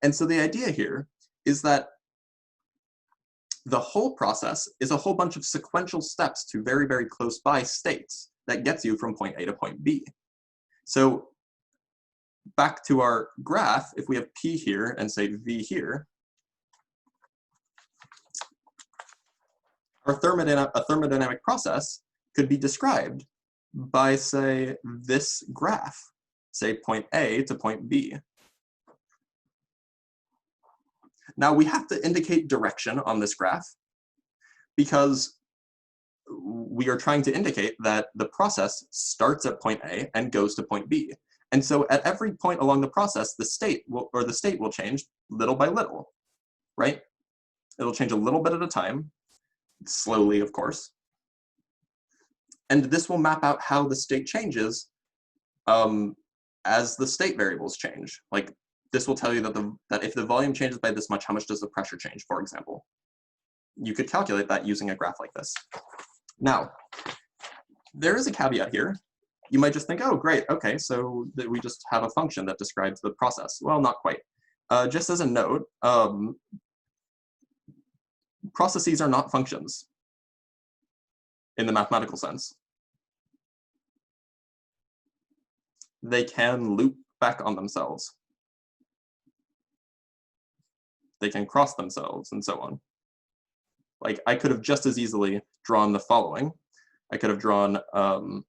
And so the idea here is that the whole process is a whole bunch of sequential steps to very, very close by states that gets you from point A to point B. So back to our graph, if we have P here and say V here, a thermodynamic process could be described by, say, this graph, say point A to point B. Now we have to indicate direction on this graph because we are trying to indicate that the process starts at point A and goes to point B. And so at every point along the process, the state will change little by little, right? It'll change a little bit at a time, slowly, of course. And this will map out how the state changes as the state variables change. Like, this will tell you that if the volume changes by this much, how much does the pressure change, for example? You could calculate that using a graph like this. Now, there is a caveat here. You might just think, oh, great, okay, so we just have a function that describes the process. Well, not quite. Just as a note, processes are not functions in the mathematical sense. They can loop back on themselves. They can cross themselves and so on. Like, I could have just as easily drawn the following. I could have drawn, come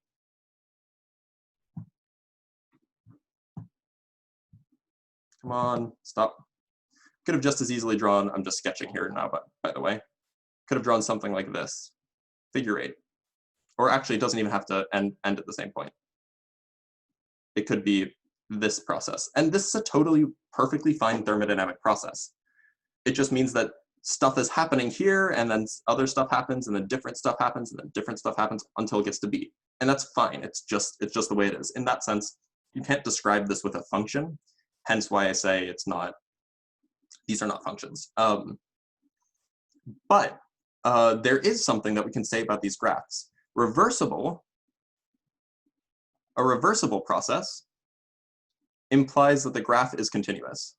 on, stop. Could have just as easily drawn, I'm just sketching here now, but by the way, could have drawn something like this, figure 8. Or actually, it doesn't even have to end at the same point. It could be this process. And this is a totally perfectly fine thermodynamic process. It just means that stuff is happening here, and then other stuff happens, and then different stuff happens, and then different stuff happens until it gets to B. And that's fine. It's just the way it is. In that sense, you can't describe this with a function, hence why I say it's not, these are not functions. But there is something that we can say about these graphs. A reversible process implies that the graph is continuous.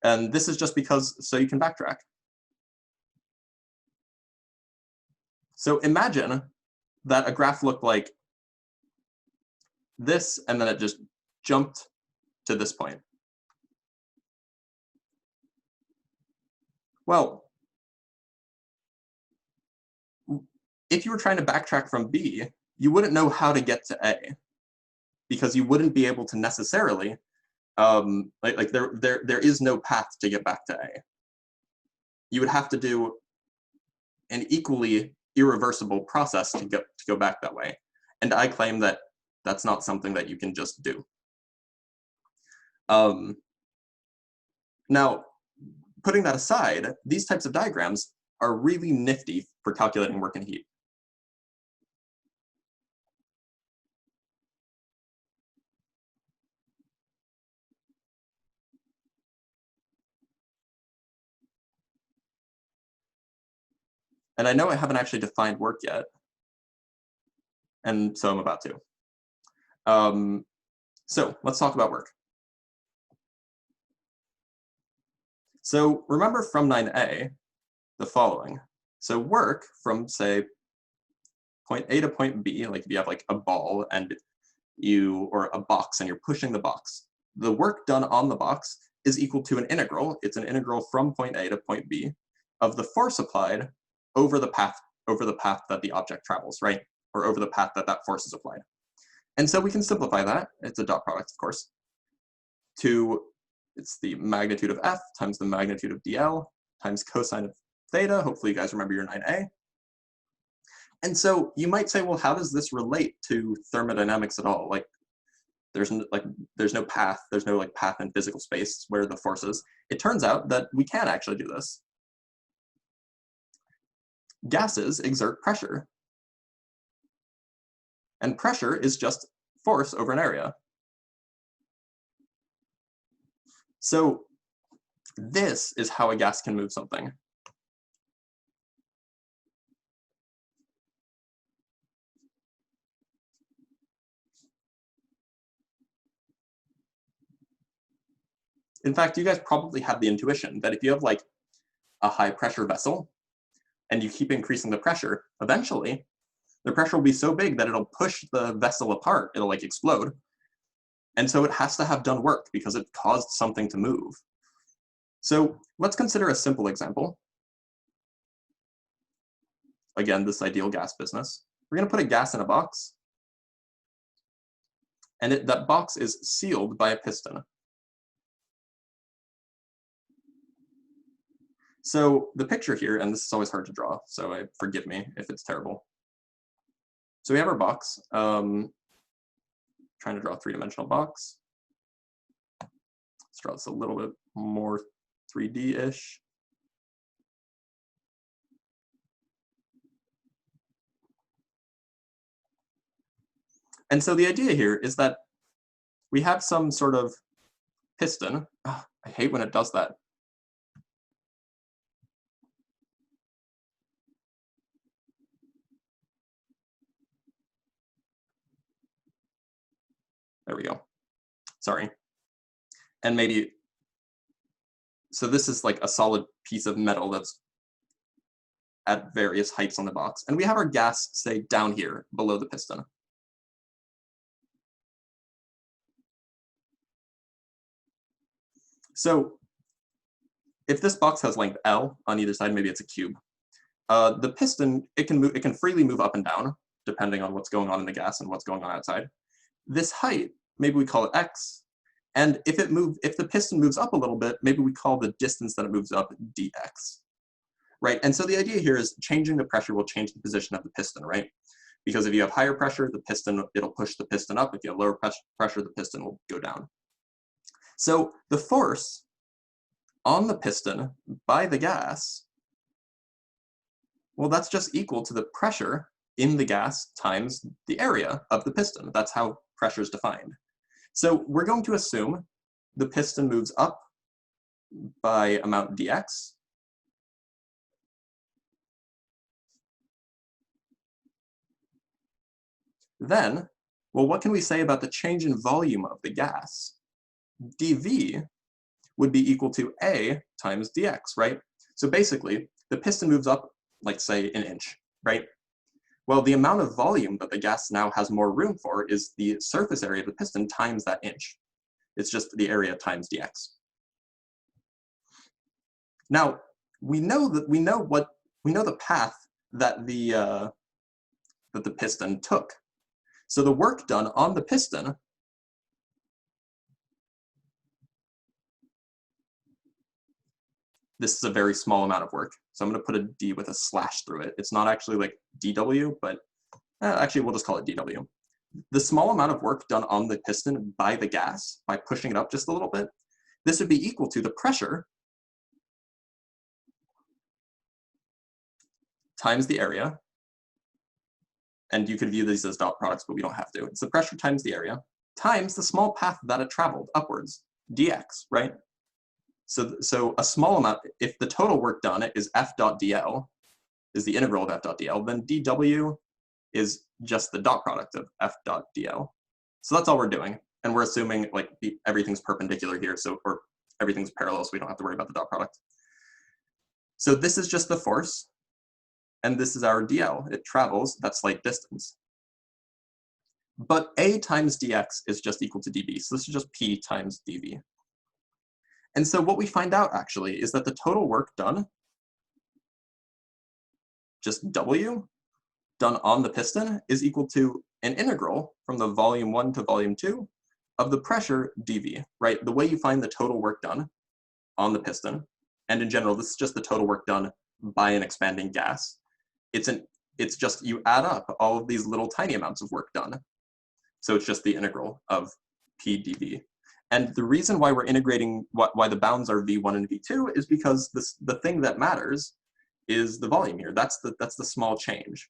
And this is just because, so you can backtrack. So imagine that a graph looked like this, and then it just jumped to this point. Well, if you were trying to backtrack from B, you wouldn't know how to get to A, because you wouldn't be able to necessarily, there is no path to get back to A. You would have to do an equally irreversible process to go back that way. And I claim that that's not something that you can just do. Now, putting that aside, these types of diagrams are really nifty for calculating work and heat. And I know I haven't actually defined work yet, and so I'm about to. So let's talk about work. So remember from 9a, the following. So work from, say, point A to point B, like if you have like a ball and or a box and you're pushing the box, the work done on the box is equal to an integral. It's an integral from point A to point B of the force applied over the path that the object travels, right? Or over the path that that force is applied. And so we can simplify that. It's a dot product, of course. It's the magnitude of F times the magnitude of DL times cosine of theta. Hopefully you guys remember your 9a. And so you might say, well, how does this relate to thermodynamics at all? Like, there's no path. There's no like path in physical space where the force is. It turns out that we can actually do this. Gases exert pressure. And pressure is just force over an area. So this is how a gas can move something. In fact, you guys probably have the intuition that if you have like a high pressure vessel and you keep increasing the pressure, eventually the pressure will be so big that it'll push the vessel apart. It'll like explode. And so it has to have done work because it caused something to move. So let's consider a simple example. Again, this ideal gas business. We're going to put a gas in a box, and that box is sealed by a piston. So the picture here, and this is always hard to draw, so forgive me if it's terrible. So we have our box. Trying to draw a three-dimensional box. Let's draw this a little bit more 3D-ish. And so the idea here is that we have some sort of piston. Oh, I hate when it does that. There we go. Sorry. And maybe, so this is like a solid piece of metal that's at various heights on the box. And we have our gas, say, down here below the piston. So if this box has length L on either side, maybe it's a cube. The piston, it can freely move up and down depending on what's going on in the gas and what's going on outside. This height, maybe we call it x. And if the piston moves up a little bit, maybe we call the distance that it moves up dx. Right? And so the idea here is changing the pressure will change the position of the piston, right? Because if you have higher pressure, it'll push the piston up. If you have lower pressure, the piston will go down. So the force on the piston by the gas, well, that's just equal to the pressure in the gas times the area of the piston. That's how pressure is defined. So we're going to assume the piston moves up by amount dx. Then, well, what can we say about the change in volume of the gas? dV would be equal to A times dx, right? So basically, the piston moves up, like say, an inch, right? Well, the amount of volume that the gas now has more room for is the surface area of the piston times that inch. It's just the area times dx. Now, we know the path that the piston took. So the work done on the piston this is a very small amount of work. So I'm going to put a D with a slash through it. It's not actually like dW, but actually we'll just call it dW. The small amount of work done on the piston by the gas, by pushing it up just a little bit, this would be equal to the pressure times the area. And you could view these as dot products, but we don't have to. It's the pressure times the area times the small path that it traveled upwards, dx, right? So a small amount, if the total work done is F dot dl, is the integral of F dot dl, then dW is just the dot product of F dot dl. So that's all we're doing. And we're assuming like everything's perpendicular here, or everything's parallel, so we don't have to worry about the dot product. So this is just the force, and this is our dl. It travels that slight distance. But A times dx is just equal to dv, so this is just P times dv. And so what we find out actually is that the total work done, just W, done on the piston is equal to an integral from the volume 1 to volume 2 of the pressure dV, right? The way you find the total work done on the piston, and in general, this is just the total work done by an expanding gas. It's just you add up all of these little tiny amounts of work done. So it's just the integral of P dV. And the reason why we're integrating, why the bounds are V1 and V2 is because the thing that matters is the volume here. That's the small change.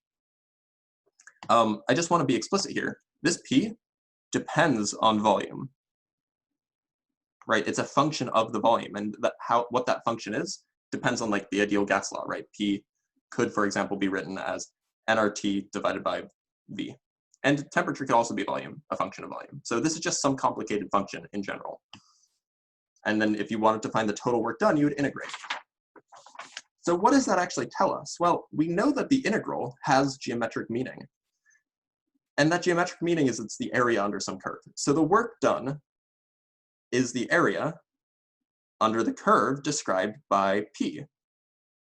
I just want to be explicit here. This P depends on volume, right? It's a function of the volume, and what that function is depends on like the ideal gas law, right? P could, for example, be written as nRT divided by V. And temperature could also be volume, a function of volume. So this is just some complicated function in general. And then if you wanted to find the total work done, you would integrate. So what does that actually tell us? Well, we know that the integral has geometric meaning. And that geometric meaning is it's the area under some curve. So the work done is the area under the curve described by P,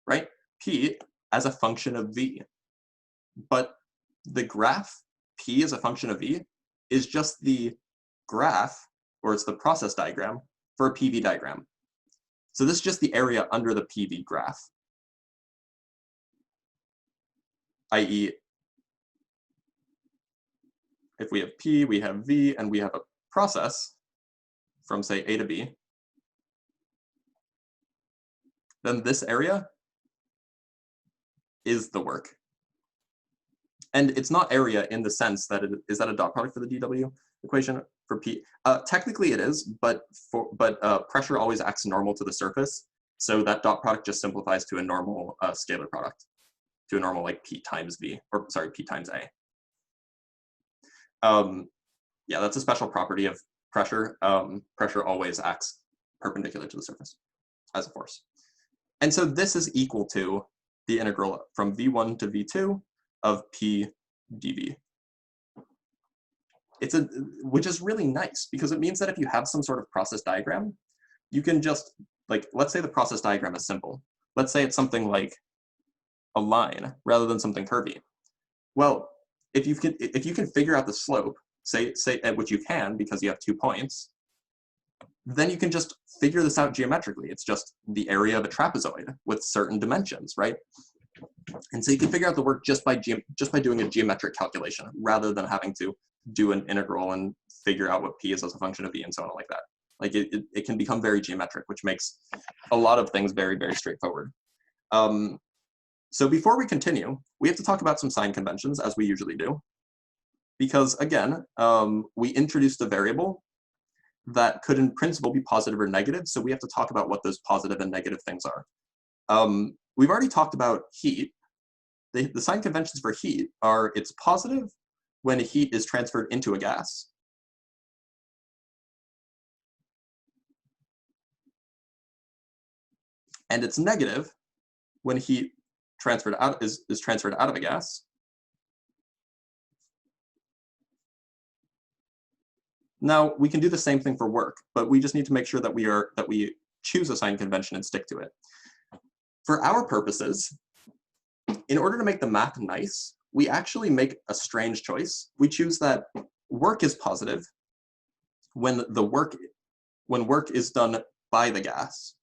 right? P as a function of V. But the graph P as a function of V is just the graph, or it's the process diagram for a PV diagram. So this is just the area under the PV graph, i.e., if we have P, we have V, and we have a process from, say, A to B, then this area is the work. And it's not area in the sense that is that a dot product for the dW equation for P? Technically it is, but pressure always acts normal to the surface. So that dot product just simplifies to a normal scalar product, to a normal like P times V, or sorry, P times A. Yeah, that's a special property of pressure. Pressure always acts perpendicular to the surface as a force. And so this is equal to the integral from V1 to V2 of P dV. Which is really nice because it means that if you have some sort of process diagram, you can just, like, let's say the process diagram is simple. Let's say it's something like a line rather than something curvy. Well, if you can figure out the slope, say which you can because you have 2 points, then you can just figure this out geometrically. It's just the area of a trapezoid with certain dimensions, right? And so you can figure out the work just by doing a geometric calculation rather than having to do an integral and figure out what P is as a function of V and so on like that. Like it can become very geometric, which makes a lot of things very, very straightforward. So before we continue, we have to talk about some sign conventions as we usually do. Because again, we introduced a variable that could in principle be positive or negative. So we have to talk about what those positive and negative things are. We've already talked about heat. The sign conventions for heat are it's positive when heat is transferred into a gas. And it's negative when heat transferred out is transferred out of a gas. Now, we can do the same thing for work, but we just need to make sure that we choose a sign convention and stick to it. For our purposes, in order to make the math nice, we actually make a strange choice. We choose that work is positive when work is done by the gas,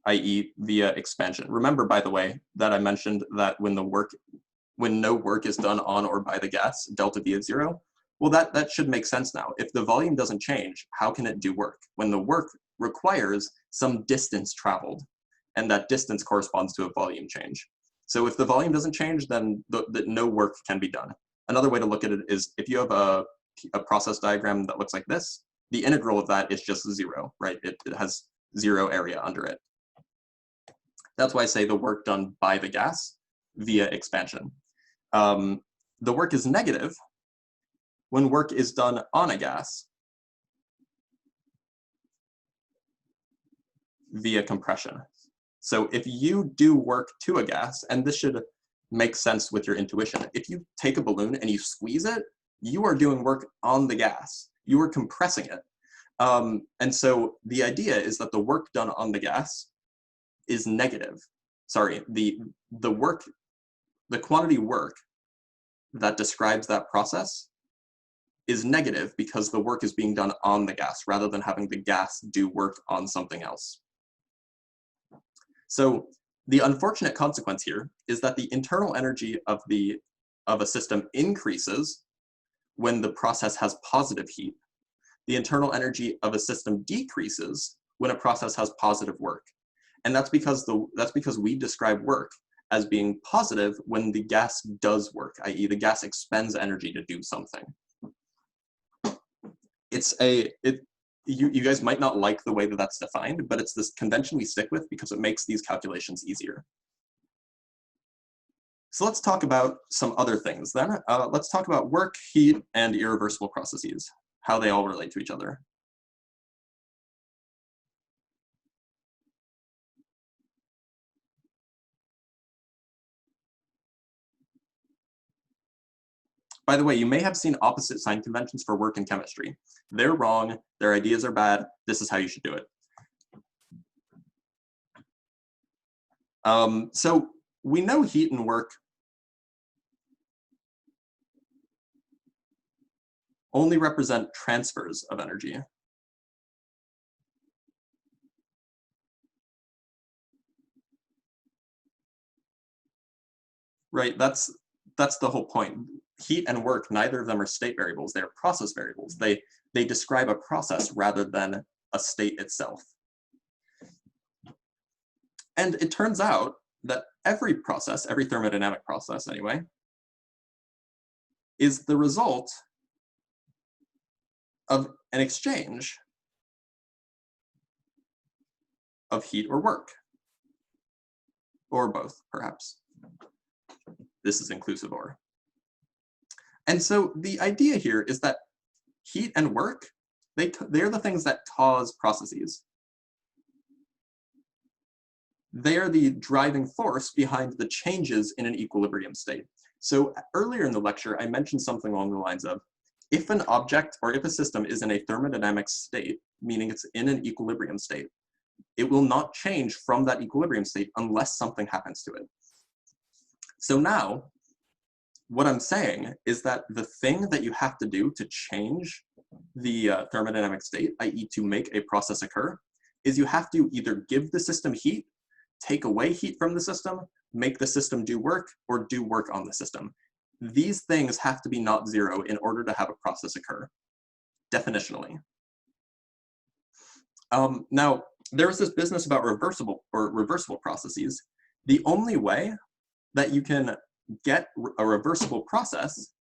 i.e. via expansion. Remember, by the way, that I mentioned that when no work is done on or by the gas, delta V is 0. Well, that should make sense now. If the volume doesn't change, how can it do work? When the work requires some distance traveled, and that distance corresponds to a volume change. So if the volume doesn't change, then no work can be done. Another way to look at it is if you have a process diagram that looks like this, the integral of that is just 0, right? It has 0 area under it. That's why I say the work done by the gas via expansion. The work is negative when work is done on a gas via compression. So if you do work to a gas, and this should make sense with your intuition, if you take a balloon and you squeeze it, you are doing work on the gas. You are compressing it. And so the idea is that the work done on the gas is negative. Sorry, the quantity work that describes that process is negative because the work is being done on the gas rather than having the gas do work on something else. So the unfortunate consequence here is that the internal energy of a system increases when the process has positive heat. The internal energy of a system decreases when a process has positive work. And that's because we describe work as being positive when the gas does work, i.e. the gas expends energy to do something. You guys might not like the way that that's defined, but it's this convention we stick with because it makes these calculations easier. So let's talk about some other things then. Let's talk about work, heat, and irreversible processes, how they all relate to each other. By the way, you may have seen opposite sign conventions for work and chemistry. They're wrong, their ideas are bad, this is how you should do it. So we know heat and work only represent transfers of energy. Right, that's the whole point. Heat and work, neither of them are state variables, they are process variables. They describe a process rather than a state itself. And it turns out that every process, every thermodynamic process anyway, is the result of an exchange of heat or work, or both, perhaps. This is inclusive or. And so the idea here is that heat and work, they're the things that cause processes. They are the driving force behind the changes in an equilibrium state. So earlier in the lecture, I mentioned something along the lines of, if an object or if a system is in a thermodynamic state, meaning it's in an equilibrium state, it will not change from that equilibrium state unless something happens to it. So now, what I'm saying is that the thing that you have to do to change the thermodynamic state, i.e. to make a process occur, is you have to either give the system heat, take away heat from the system, make the system do work, or do work on the system. These things have to be not zero in order to have a process occur, definitionally. Now, there is this business about reversible processes. The only way that you can get a reversible process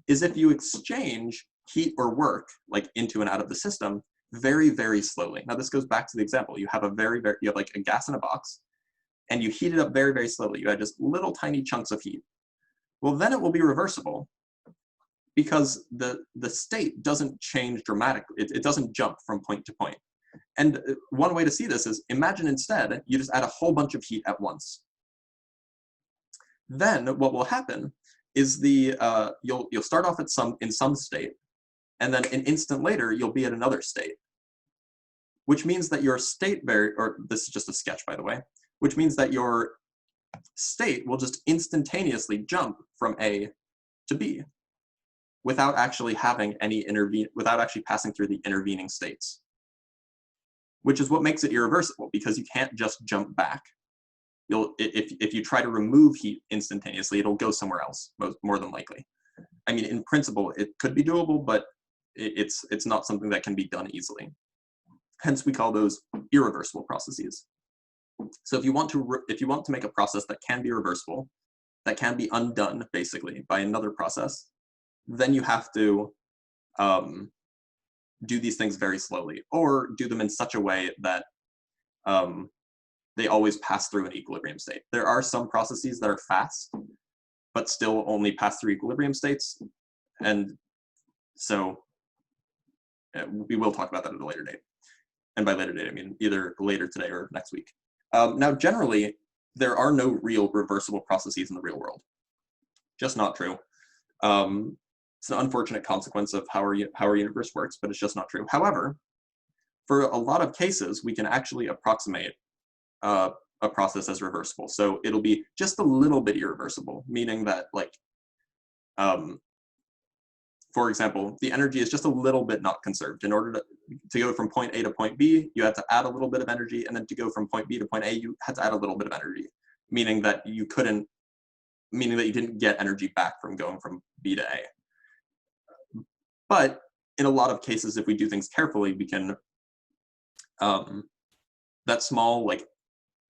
is if you exchange heat or work, like into and out of the system, very, very slowly. Now, this goes back to the example. You have you have like a gas in a box, and you heat it up very, very slowly. You add just little tiny chunks of heat. Well, then it will be reversible because the state doesn't change dramatically. It doesn't jump from point to point. And one way to see this is, imagine instead, you just add a whole bunch of heat at once. Then what will happen is the, you'll start off at in some state, and then an instant later, you'll be at another state, which means that your state or this is just a sketch, by the way, which means that your state will just instantaneously jump from A to B without actually having without actually passing through the intervening states, which is what makes it irreversible, because you can't just jump back. If you try to remove heat instantaneously, it'll go somewhere else, more than likely. I mean, in principle, it could be doable, but it's not something that can be done easily. Hence, we call those irreversible processes. So if you want to make a process that can be reversible, that can be undone basically by another process, then you have to do these things very slowly, or do them in such a way that they always pass through an equilibrium state. There are some processes that are fast, but still only pass through equilibrium states, and so we will talk about that at a later date. And by later date, I mean either later today or next week. Now, generally, there are no real reversible processes in the real world. Just not true. It's an unfortunate consequence of how our universe works, but it's just not true. However, for a lot of cases, we can actually approximate a process as reversible. So it'll be just a little bit irreversible, meaning that, like, for example, the energy is just a little bit not conserved. In order to go from point A to point B, you had to add a little bit of energy, and then to go from point B to point A, you had to add a little bit of energy, meaning that you didn't get energy back from going from B to A. But in a lot of cases, if we do things carefully, we can, that small, like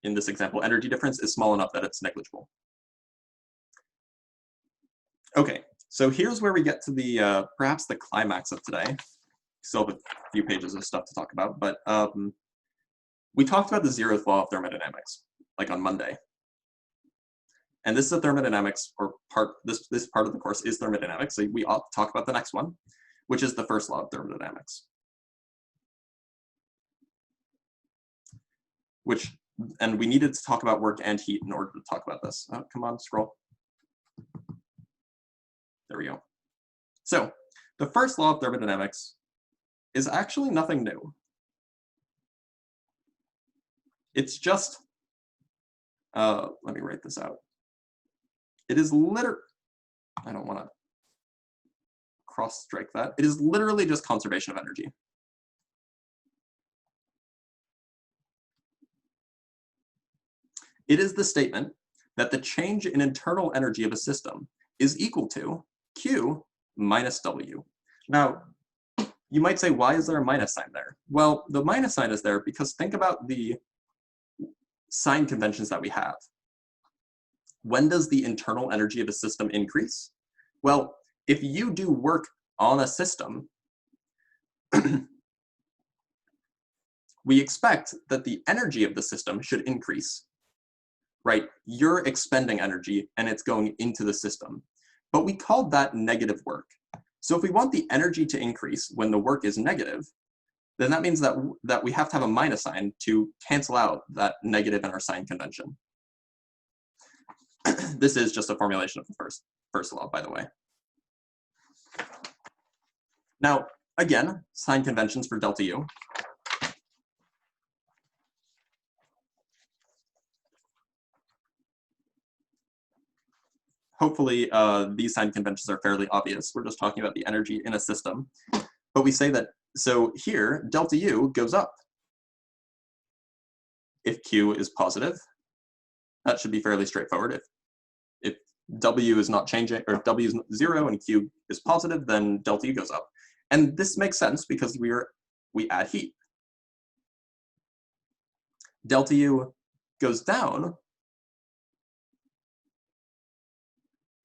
in this example, energy difference is small enough that it's negligible. Okay, so here's where we get to the, perhaps the climax of today. Still have a few pages of stuff to talk about, but we talked about the 0th law of thermodynamics, like on Monday. And this is a thermodynamics, or this part of the course is thermodynamics, so we ought to talk about the next one, which is the first law of thermodynamics. And we needed to talk about work and heat in order to talk about this. Oh, come on, scroll. There we go. So the first law of thermodynamics is actually nothing new. It's just, let me write this out. It is I don't want to cross-strike that. It is literally just conservation of energy. It is the statement that the change in internal energy of a system is equal to Q minus W. Now, you might say, why is there a minus sign there? Well, the minus sign is there because think about the sign conventions that we have. When does the internal energy of a system increase? Well, if you do work on a system, we expect that the energy of the system should increase, right? You're expending energy and it's going into the system. But we called that negative work. So if we want the energy to increase when the work is negative, then that means that we have to have a minus sign to cancel out that negative in our sign convention. This is just a formulation of the first law, by the way. Now, again, sign conventions for delta U. Hopefully, these sign conventions are fairly obvious. We're just talking about the energy in a system. But we say that, so here, delta U goes up. If Q is positive, that should be fairly straightforward. If W is not changing, or if W is 0 and Q is positive, then delta U goes up. And this makes sense because we add heat. Delta U goes down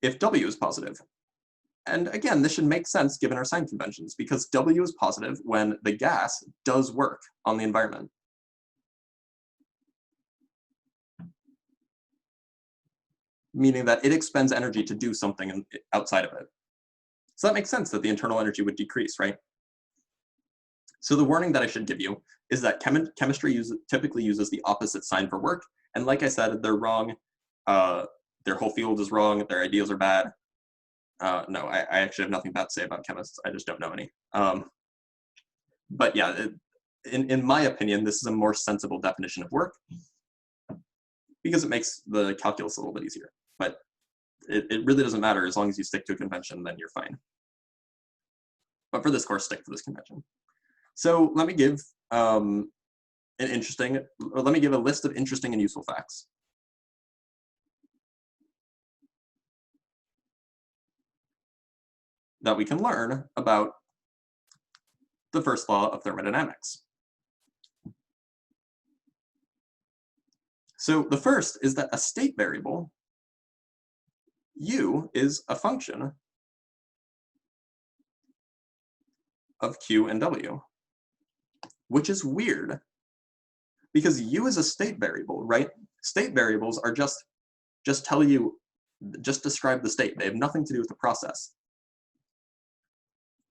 if W is positive. And again, this should make sense given our sign conventions, because W is positive when the gas does work on the environment. Meaning that it expends energy to do something outside of it. So that makes sense that the internal energy would decrease, right? So the warning that I should give you is that chemistry typically uses the opposite sign for work. And like I said, they're wrong. Their whole field is wrong. Their ideas are bad. No, I actually have nothing bad to say about chemists. I just don't know any. But yeah, in my opinion, this is a more sensible definition of work because it makes the calculus a little bit easier. But it really doesn't matter. As long as you stick to a convention, then you're fine. But for this course, stick to this convention. So let me give let me give a list of interesting and useful facts. That we can learn about the first law of thermodynamics. So the first is that a state variable, U, is a function of Q and W, which is weird because U is a state variable, right? State variables are just describe the state. They have nothing to do with the process.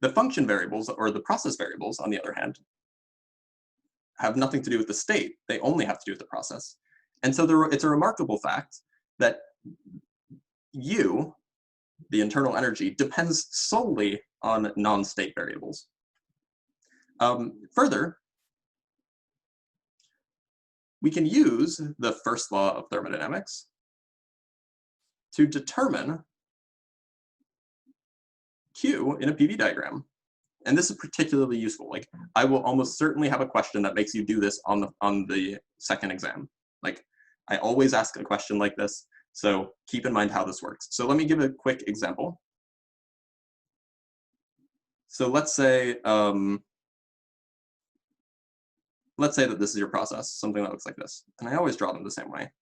The function variables, or the process variables, on the other hand, have nothing to do with the state. They only have to do with the process. And so it's a remarkable fact that U, the internal energy, depends solely on non-state variables. Further, we can use the first law of thermodynamics to determine Q in a PV diagram. And this is particularly useful. Like, I will almost certainly have a question that makes you do this on the second exam. Like, I always ask a question like this, so keep in mind how this works. So let me give a quick example. So let's say that this is your process, something that looks like this. And I always draw them the same way.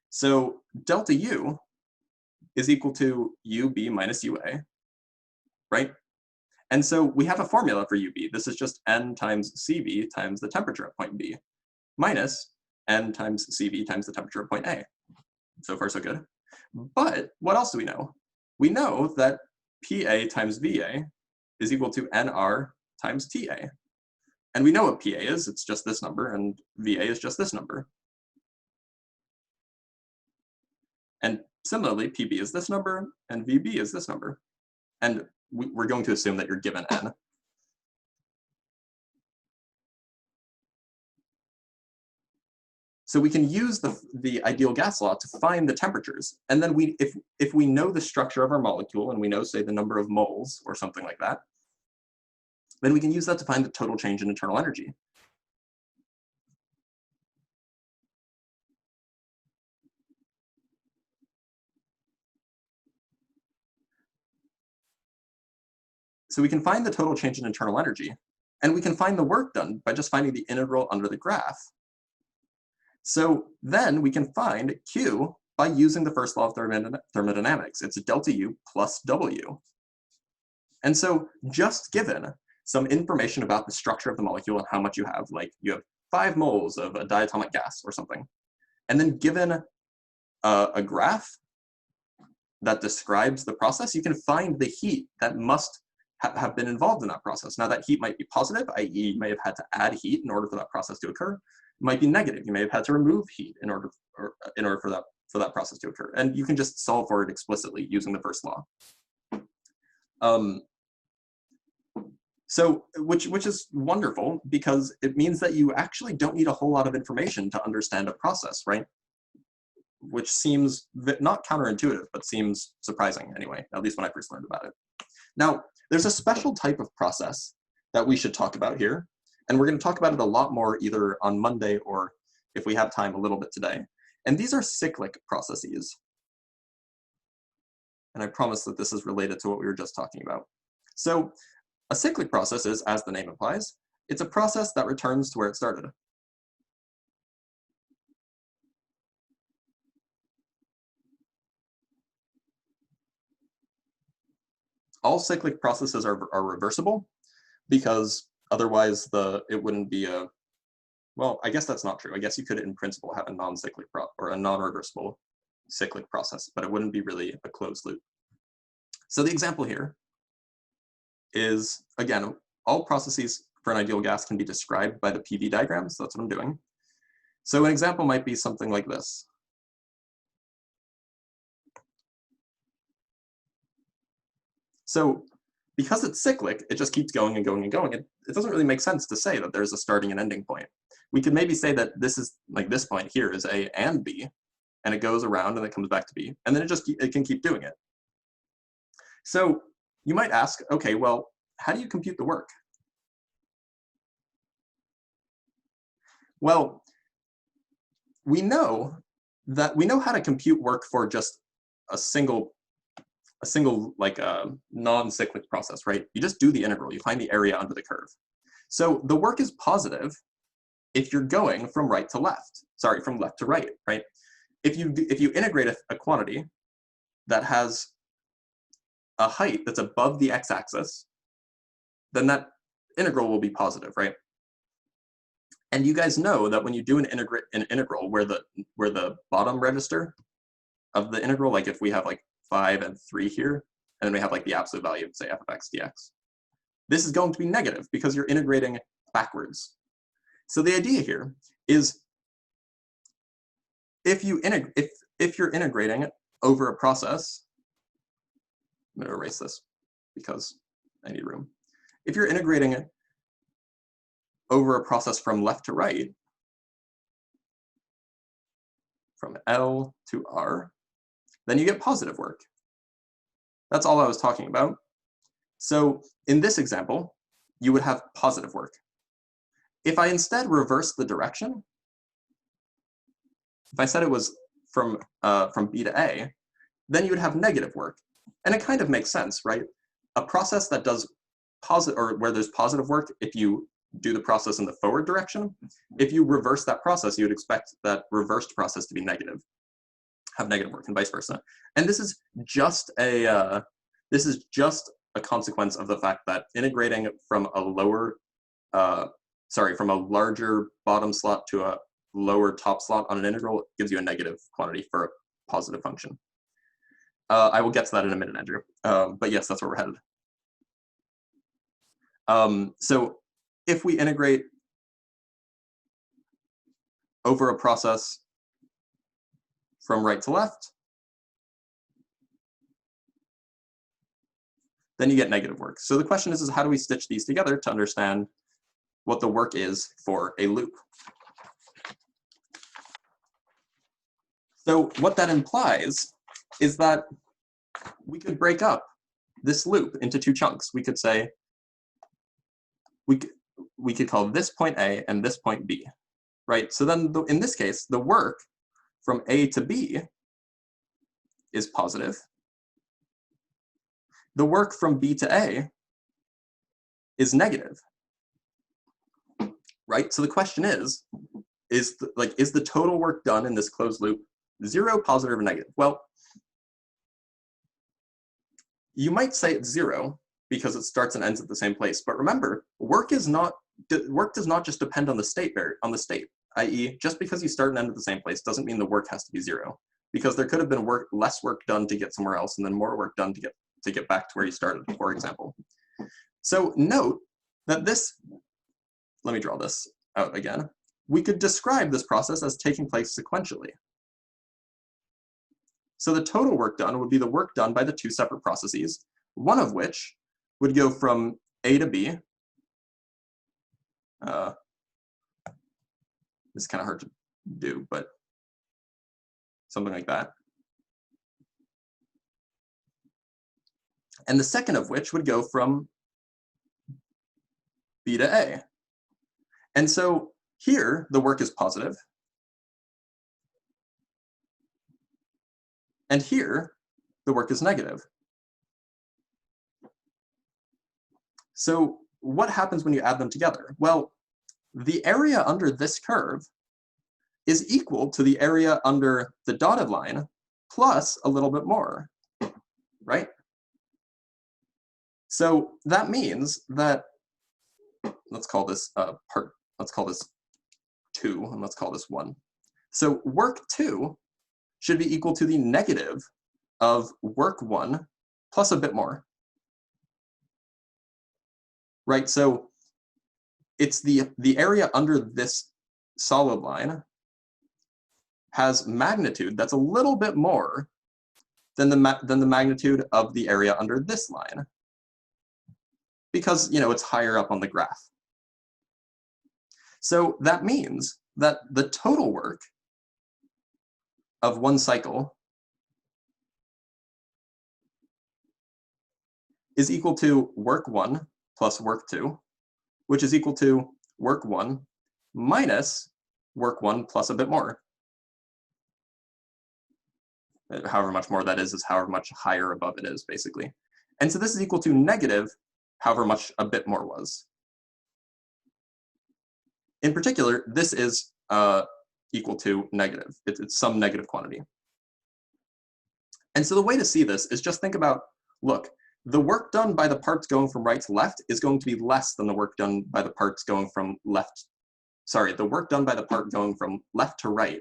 So delta U is equal to UB minus UA, right? And so we have a formula for UB. This is just N times CV times the temperature at point B, minus N times CV times the temperature at point A. So far, so good. But what else do we know? We know that PA times VA is equal to NR times TA. And we know what PA is. It's just this number, and VA is just this number. And similarly, PB is this number, and VB is this number. And we're going to assume that you're given N. So we can use the ideal gas law to find the temperatures. And then if we know the structure of our molecule, and we know, say, the number of moles or something like that, then we can use that to find the total change in internal energy. So we can find the total change in internal energy, and we can find the work done by just finding the integral under the graph. So then we can find Q by using the first law of thermodynamics. It's delta U plus W. And so just given some information about the structure of the molecule and how much you have, like you have 5 moles of a diatomic gas or something, and then given a graph that describes the process, you can find the heat that must have been involved in that process. Now that heat might be positive, i.e. you may have had to add heat in order for that process to occur. It might be negative. You may have had to remove heat in order for that process to occur. And you can just solve for it explicitly using the first law. So which is wonderful because it means that you actually don't need a whole lot of information to understand a process, right? Which seems not counterintuitive, but seems surprising anyway, at least when I first learned about it. Now, there's a special type of process that we should talk about here, and we're going to talk about it a lot more either on Monday or, if we have time, a little bit today. And these are cyclic processes. And I promise that this is related to what we were just talking about. So a cyclic process is, as the name implies, it's a process that returns to where it started. All cyclic processes are reversible because otherwise it wouldn't be a, well, I guess that's not true. I guess you could in principle have a non-cyclic or a non-reversible cyclic process, but it wouldn't be really a closed loop. So the example here is, again, all processes for an ideal gas can be described by the PV diagram, so that's what I'm doing. So an example might be something like this. So because it's cyclic, it just keeps going and going and going. It doesn't really make sense to say that there's a starting and ending point. We could maybe say that this is, like this point here is A and B, and it goes around and it comes back to B, and then it can keep doing it. So you might ask, okay, well, how do you compute the work? Well, we know how to compute work for just a single like non-cyclic process, right? You just do the integral, you find the area under the curve. So the work is positive if you're going from right to left, sorry, from left to right, right? If you integrate a quantity that has a height that's above the x-axis, then that integral will be positive, right? And you guys know that when you do an integral where the bottom register of the integral, like if we have like 5 and 3 here, and then we have like the absolute value of, say, f of x dx, this is going to be negative because you're integrating backwards. So the idea here is if you're integrating over a process, I'm going to erase this because I need room. If you're integrating it over a process from left to right, from L to R, then you get positive work. That's all I was talking about. So in this example, you would have positive work. If I instead reverse the direction, if I said it was from B to A, then you would have negative work. And it kind of makes sense, right? A process that does positive, or where there's positive work, if you do the process in the forward direction, if you reverse that process, you would expect that reversed process to be negative, have negative work, and vice versa. And this is just a consequence of the fact that integrating from a larger bottom slot to a lower top slot on an integral gives you a negative quantity for a positive function. I will get to that in a minute, Andrew. But yes, that's where we're headed. So if we integrate over a process from right to left, then you get negative work. So the question is how do we stitch these together to understand what the work is for a loop? So what that implies is that we could break up this loop into two chunks. We could say, we could call this point A and this point B, right? So then in this case, the work from A to B is positive. The work from B to A is negative, right? So the question is the total work done in this closed loop 0, positive, or negative? Well, you might say it's 0 because it starts and ends at the same place. But remember, work does not just depend on the state, i.e., just because you start and end at the same place doesn't mean the work has to be 0, because there could have been less work done to get somewhere else and then more work done to get back to where you started, for example. So note that let me draw this out again. We could describe this process as taking place sequentially. So the total work done would be the work done by the two separate processes, one of which would go from A to B. This is kind of hard to do, but something like that. And the second of which would go from B to A. And so here, the work is positive. And here, the work is negative. So what happens when you add them together? Well, the area under this curve is equal to the area under the dotted line plus a little bit more, right? So that means that, let's call this let's call this 2, and let's call this 1. So work 2 should be equal to the negative of work 1 plus a bit more, right? So it's the area under this solid line has magnitude that's a little bit more than the magnitude of the area under this line. because, you know, it's higher up on the graph. So that means that the total work of one cycle is equal to work 1 plus work 2, which is equal to work 1 minus work 1 plus a bit more. However much more that is however much higher above it is, basically. And so this is equal to negative however much a bit more was. In particular, this is equal to negative. It's some negative quantity. And so the way to see this is just think about, look, the work done by the parts going from right to left is going to be less than the work done by the parts going from left. Sorry, the work done by the part going from left to right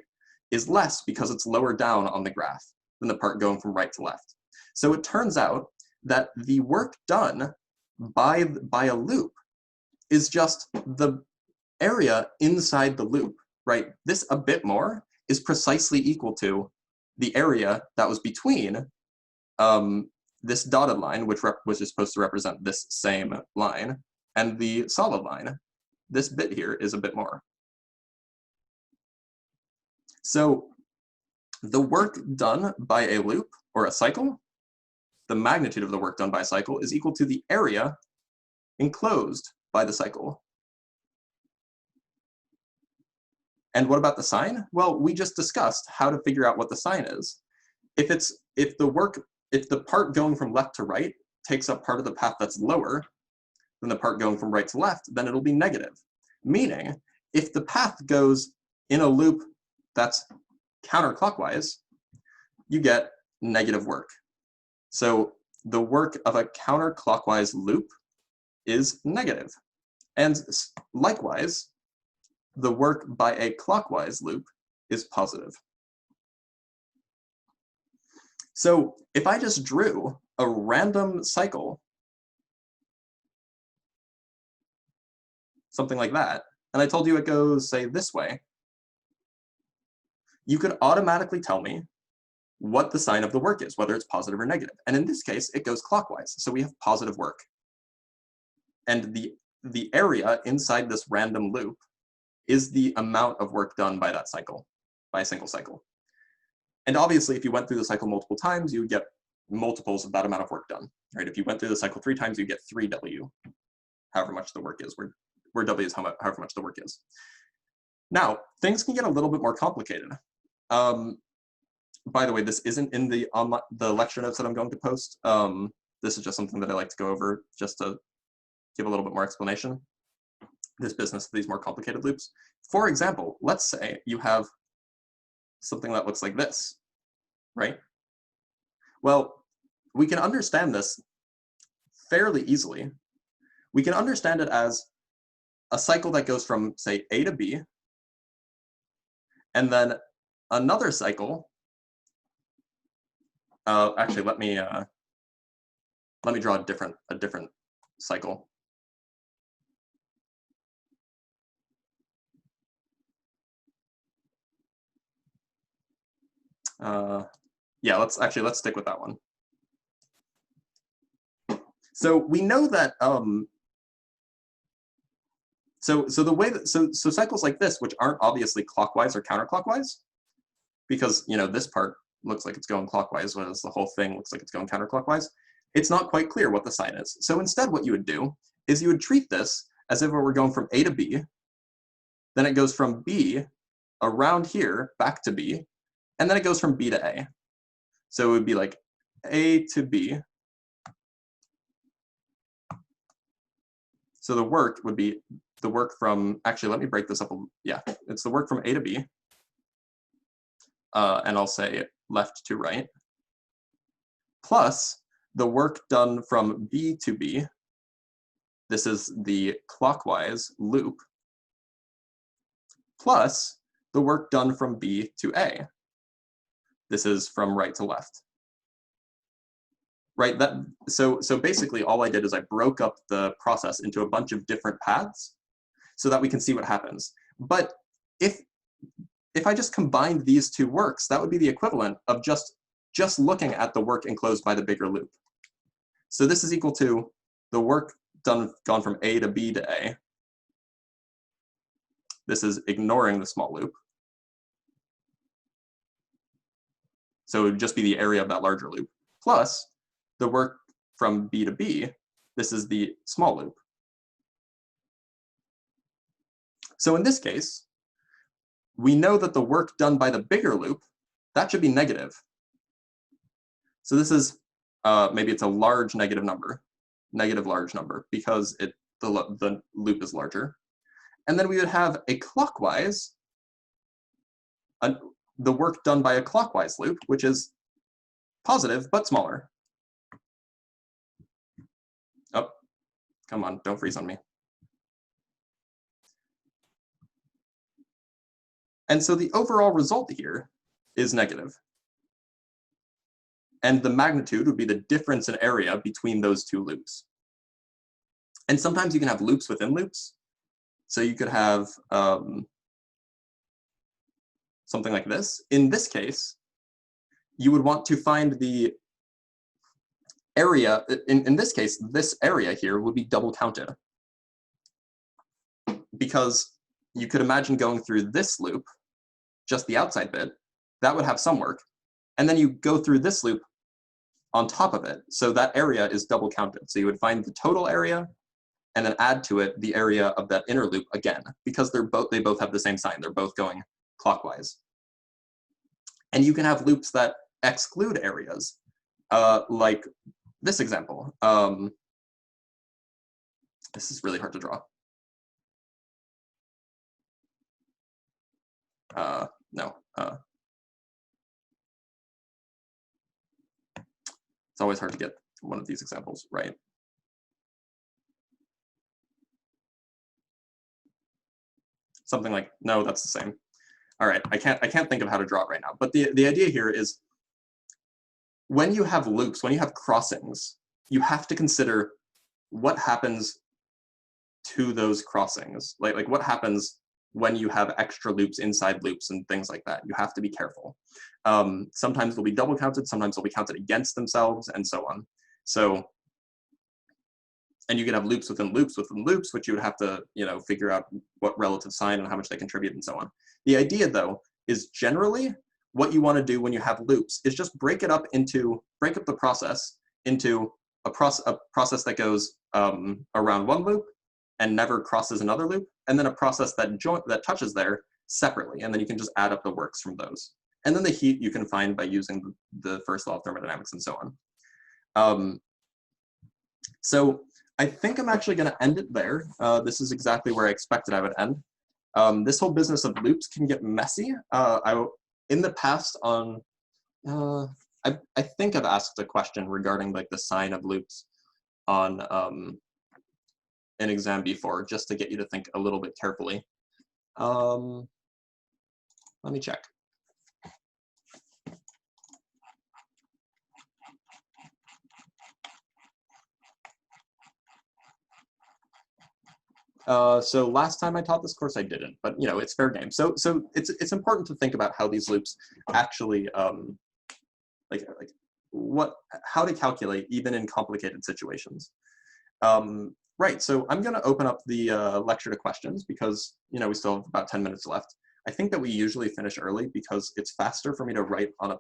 is less because it's lower down on the graph than the part going from right to left. So it turns out that the work done by a loop is just the area inside the loop, right? This a bit more is precisely equal to the area that was between this dotted line, which was supposed to represent this same line, and the solid line. This bit here is a bit more. So the work done by a loop or a cycle, the magnitude of the work done by a cycle is equal to the area enclosed by the cycle. And what about the sign? Well, we just discussed how to figure out what the sign is. If the part going from left to right takes up part of the path that's lower than the part going from right to left, then it'll be negative. Meaning, if the path goes in a loop that's counterclockwise, you get negative work. So the work of a counterclockwise loop is negative. And likewise, the work by a clockwise loop is positive. So if I just drew a random cycle, something like that, and I told you it goes, say, this way, you could automatically tell me what the sign of the work is, whether it's positive or negative. And in this case, it goes clockwise, so we have positive work. And the area inside this random loop is the amount of work done by that cycle, by a single cycle. And obviously, if you went through the cycle multiple times, you would get multiples of that amount of work done, right? If you went through the cycle 3 times, you get 3W, however much the work is, where W is however much the work is. Now, things can get a little bit more complicated. By the way, this isn't in the lecture notes that I'm going to post. This is just something that I like to go over just to give a little bit more explanation. This business of these more complicated loops. For example, let's say you have something that looks like this, right? Well, we can understand this fairly easily. We can understand it as a cycle that goes from, say, A to B, and then another cycle. Actually, let me draw a different cycle. Yeah, let's stick with that one. So we know that so the way that so cycles like this, which aren't obviously clockwise or counterclockwise, because this part looks like it's going clockwise, whereas the whole thing looks like it's going counterclockwise, it's not quite clear what the sign is. So instead, what you would do is you would treat this as if it were going from A to B, then it goes from B around here back to B, and then it goes from B to A. So it would be like A to B. So the work would be the work from, actually, let me break this up. Yeah, it's the work from A to B. And I'll say left to right, plus the work done from B to B. This is the clockwise loop, plus the work done from B to A. This is from right to left. Right, so basically all I did is I broke up the process into a bunch of different paths so that we can see what happens. But if I just combined these two works, that would be the equivalent of just looking at the work enclosed by the bigger loop. So this is equal to the work gone from A to B to A. This is ignoring the small loop. So it would just be the area of that larger loop, plus the work from B to B. This is the small loop. So in this case, we know that the work done by the bigger loop, that should be negative. So this is, maybe it's a large negative number, large number, because the loop is larger. And then we would have a clockwise, the work done by a clockwise loop, which is positive, but smaller. Oh, come on, don't freeze on me. And so the overall result here is negative. And the magnitude would be the difference in area between those two loops. And sometimes you can have loops within loops. So you could have something like this. In this case, you would want to find the area. In this case, this area here would be double counted. Because you could imagine going through this loop, just the outside bit, that would have some work. And then you go through this loop on top of it. So that area is double counted. So you would find the total area and then add to it the area of that inner loop again, because they both have the same sign. They're both going clockwise. And you can have loops that exclude areas, like this example. This is really hard to draw. No. It's always hard to get one of these examples right. Something like, no, that's the same. All right, I can't think of how to draw it right now. But the idea here is when you have loops, when you have crossings, you have to consider what happens to those crossings. Like what happens when you have extra loops inside loops and things like that. You have to be careful. Sometimes they'll be double counted, sometimes they'll be counted against themselves, and so on. So, and you can have loops within loops, which you would have to, figure out what relative sign and how much they contribute and so on. The idea, though, is generally what you want to do when you have loops is just break up the process into a process that goes around one loop and never crosses another loop, and then a process that touches there separately, and then you can just add up the works from those. And then the heat you can find by using the first law of thermodynamics and so on. So I think I'm actually going to end it there. This is exactly where I expected I would end. This whole business of loops can get messy. In the past I think I've asked a question regarding like the sign of loops on an exam before, just to get you to think a little bit carefully. Let me check. So last time I taught this course, I didn't, but it's fair game. So it's important to think about how these loops actually, how to calculate even in complicated situations. Right, so I'm going to open up the lecture to questions because we still have about 10 minutes left. I think that we usually finish early because it's faster for me to write on a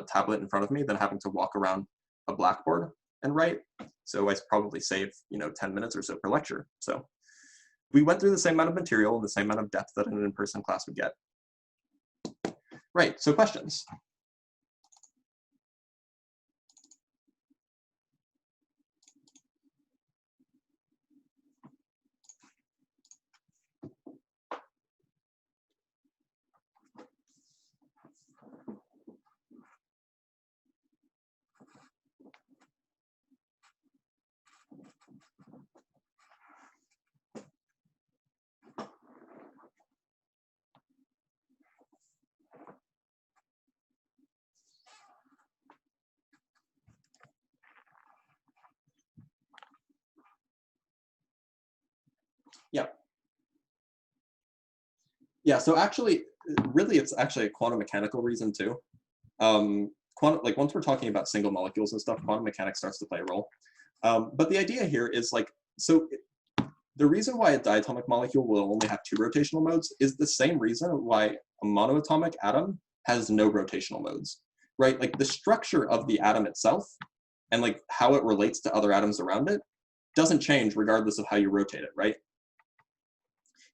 tablet in front of me than having to walk around a blackboard and write. So I probably save 10 minutes or so per lecture. So we went through the same amount of material and the same amount of depth that an in-person class would get. Right, so questions. Yeah, so actually, really, it's actually a quantum mechanical reason too. Once we're talking about single molecules and stuff, quantum mechanics starts to play a role. But the idea here is like, so the reason why a diatomic molecule will only have 2 rotational modes is the same reason why a monoatomic atom has no rotational modes, right? Like the structure of the atom itself and like how it relates to other atoms around it doesn't change regardless of how you rotate it, right?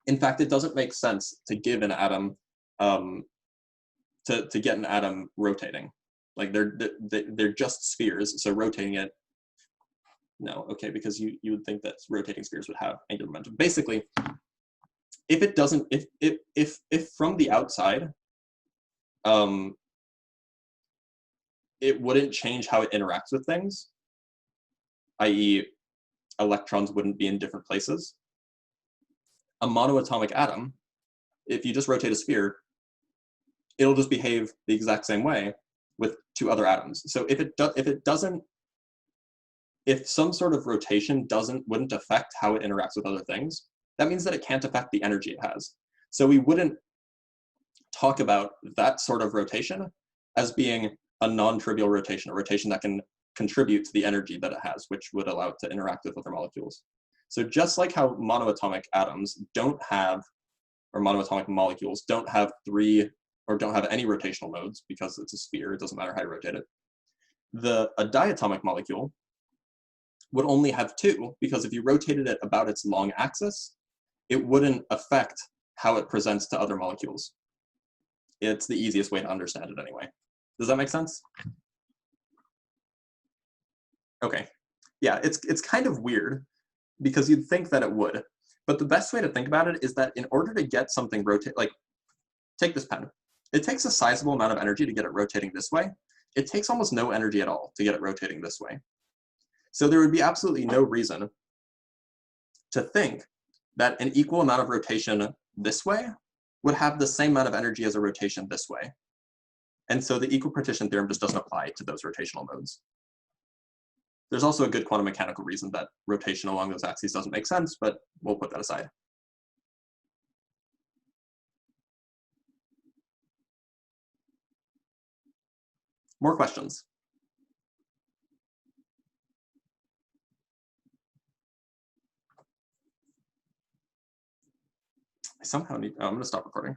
In fact, it doesn't make sense to give an atom, to get an atom rotating. Like they're just spheres, so rotating it, no, okay, because you would think that rotating spheres would have angular momentum. Basically, if it doesn't, if from the outside, it wouldn't change how it interacts with things, i.e. electrons wouldn't be in different places. A monoatomic atom, if you just rotate a sphere, it'll just behave the exact same way with 2 other atoms. So if some sort of rotation wouldn't affect how it interacts with other things, that means that it can't affect the energy it has. So we wouldn't talk about that sort of rotation as being a non-trivial rotation, a rotation that can contribute to the energy that it has, which would allow it to interact with other molecules. So just like how monoatomic atoms don't have, or monoatomic molecules don't have 3 or don't have any rotational modes because it's a sphere, it doesn't matter how you rotate it. A diatomic molecule would only have 2 because if you rotated it about its long axis, it wouldn't affect how it presents to other molecules. It's the easiest way to understand it anyway. Does that make sense? Okay. Yeah, it's kind of weird because you'd think that it would, but the best way to think about it is that in order to get something rotate, like take this pen. It takes a sizable amount of energy to get it rotating this way. It takes almost no energy at all to get it rotating this way. So there would be absolutely no reason to think that an equal amount of rotation this way would have the same amount of energy as a rotation this way. And so the equipartition theorem just doesn't apply to those rotational modes. There's also a good quantum mechanical reason that rotation along those axes doesn't make sense, but we'll put that aside. More questions? I somehow need, oh, I'm gonna stop recording.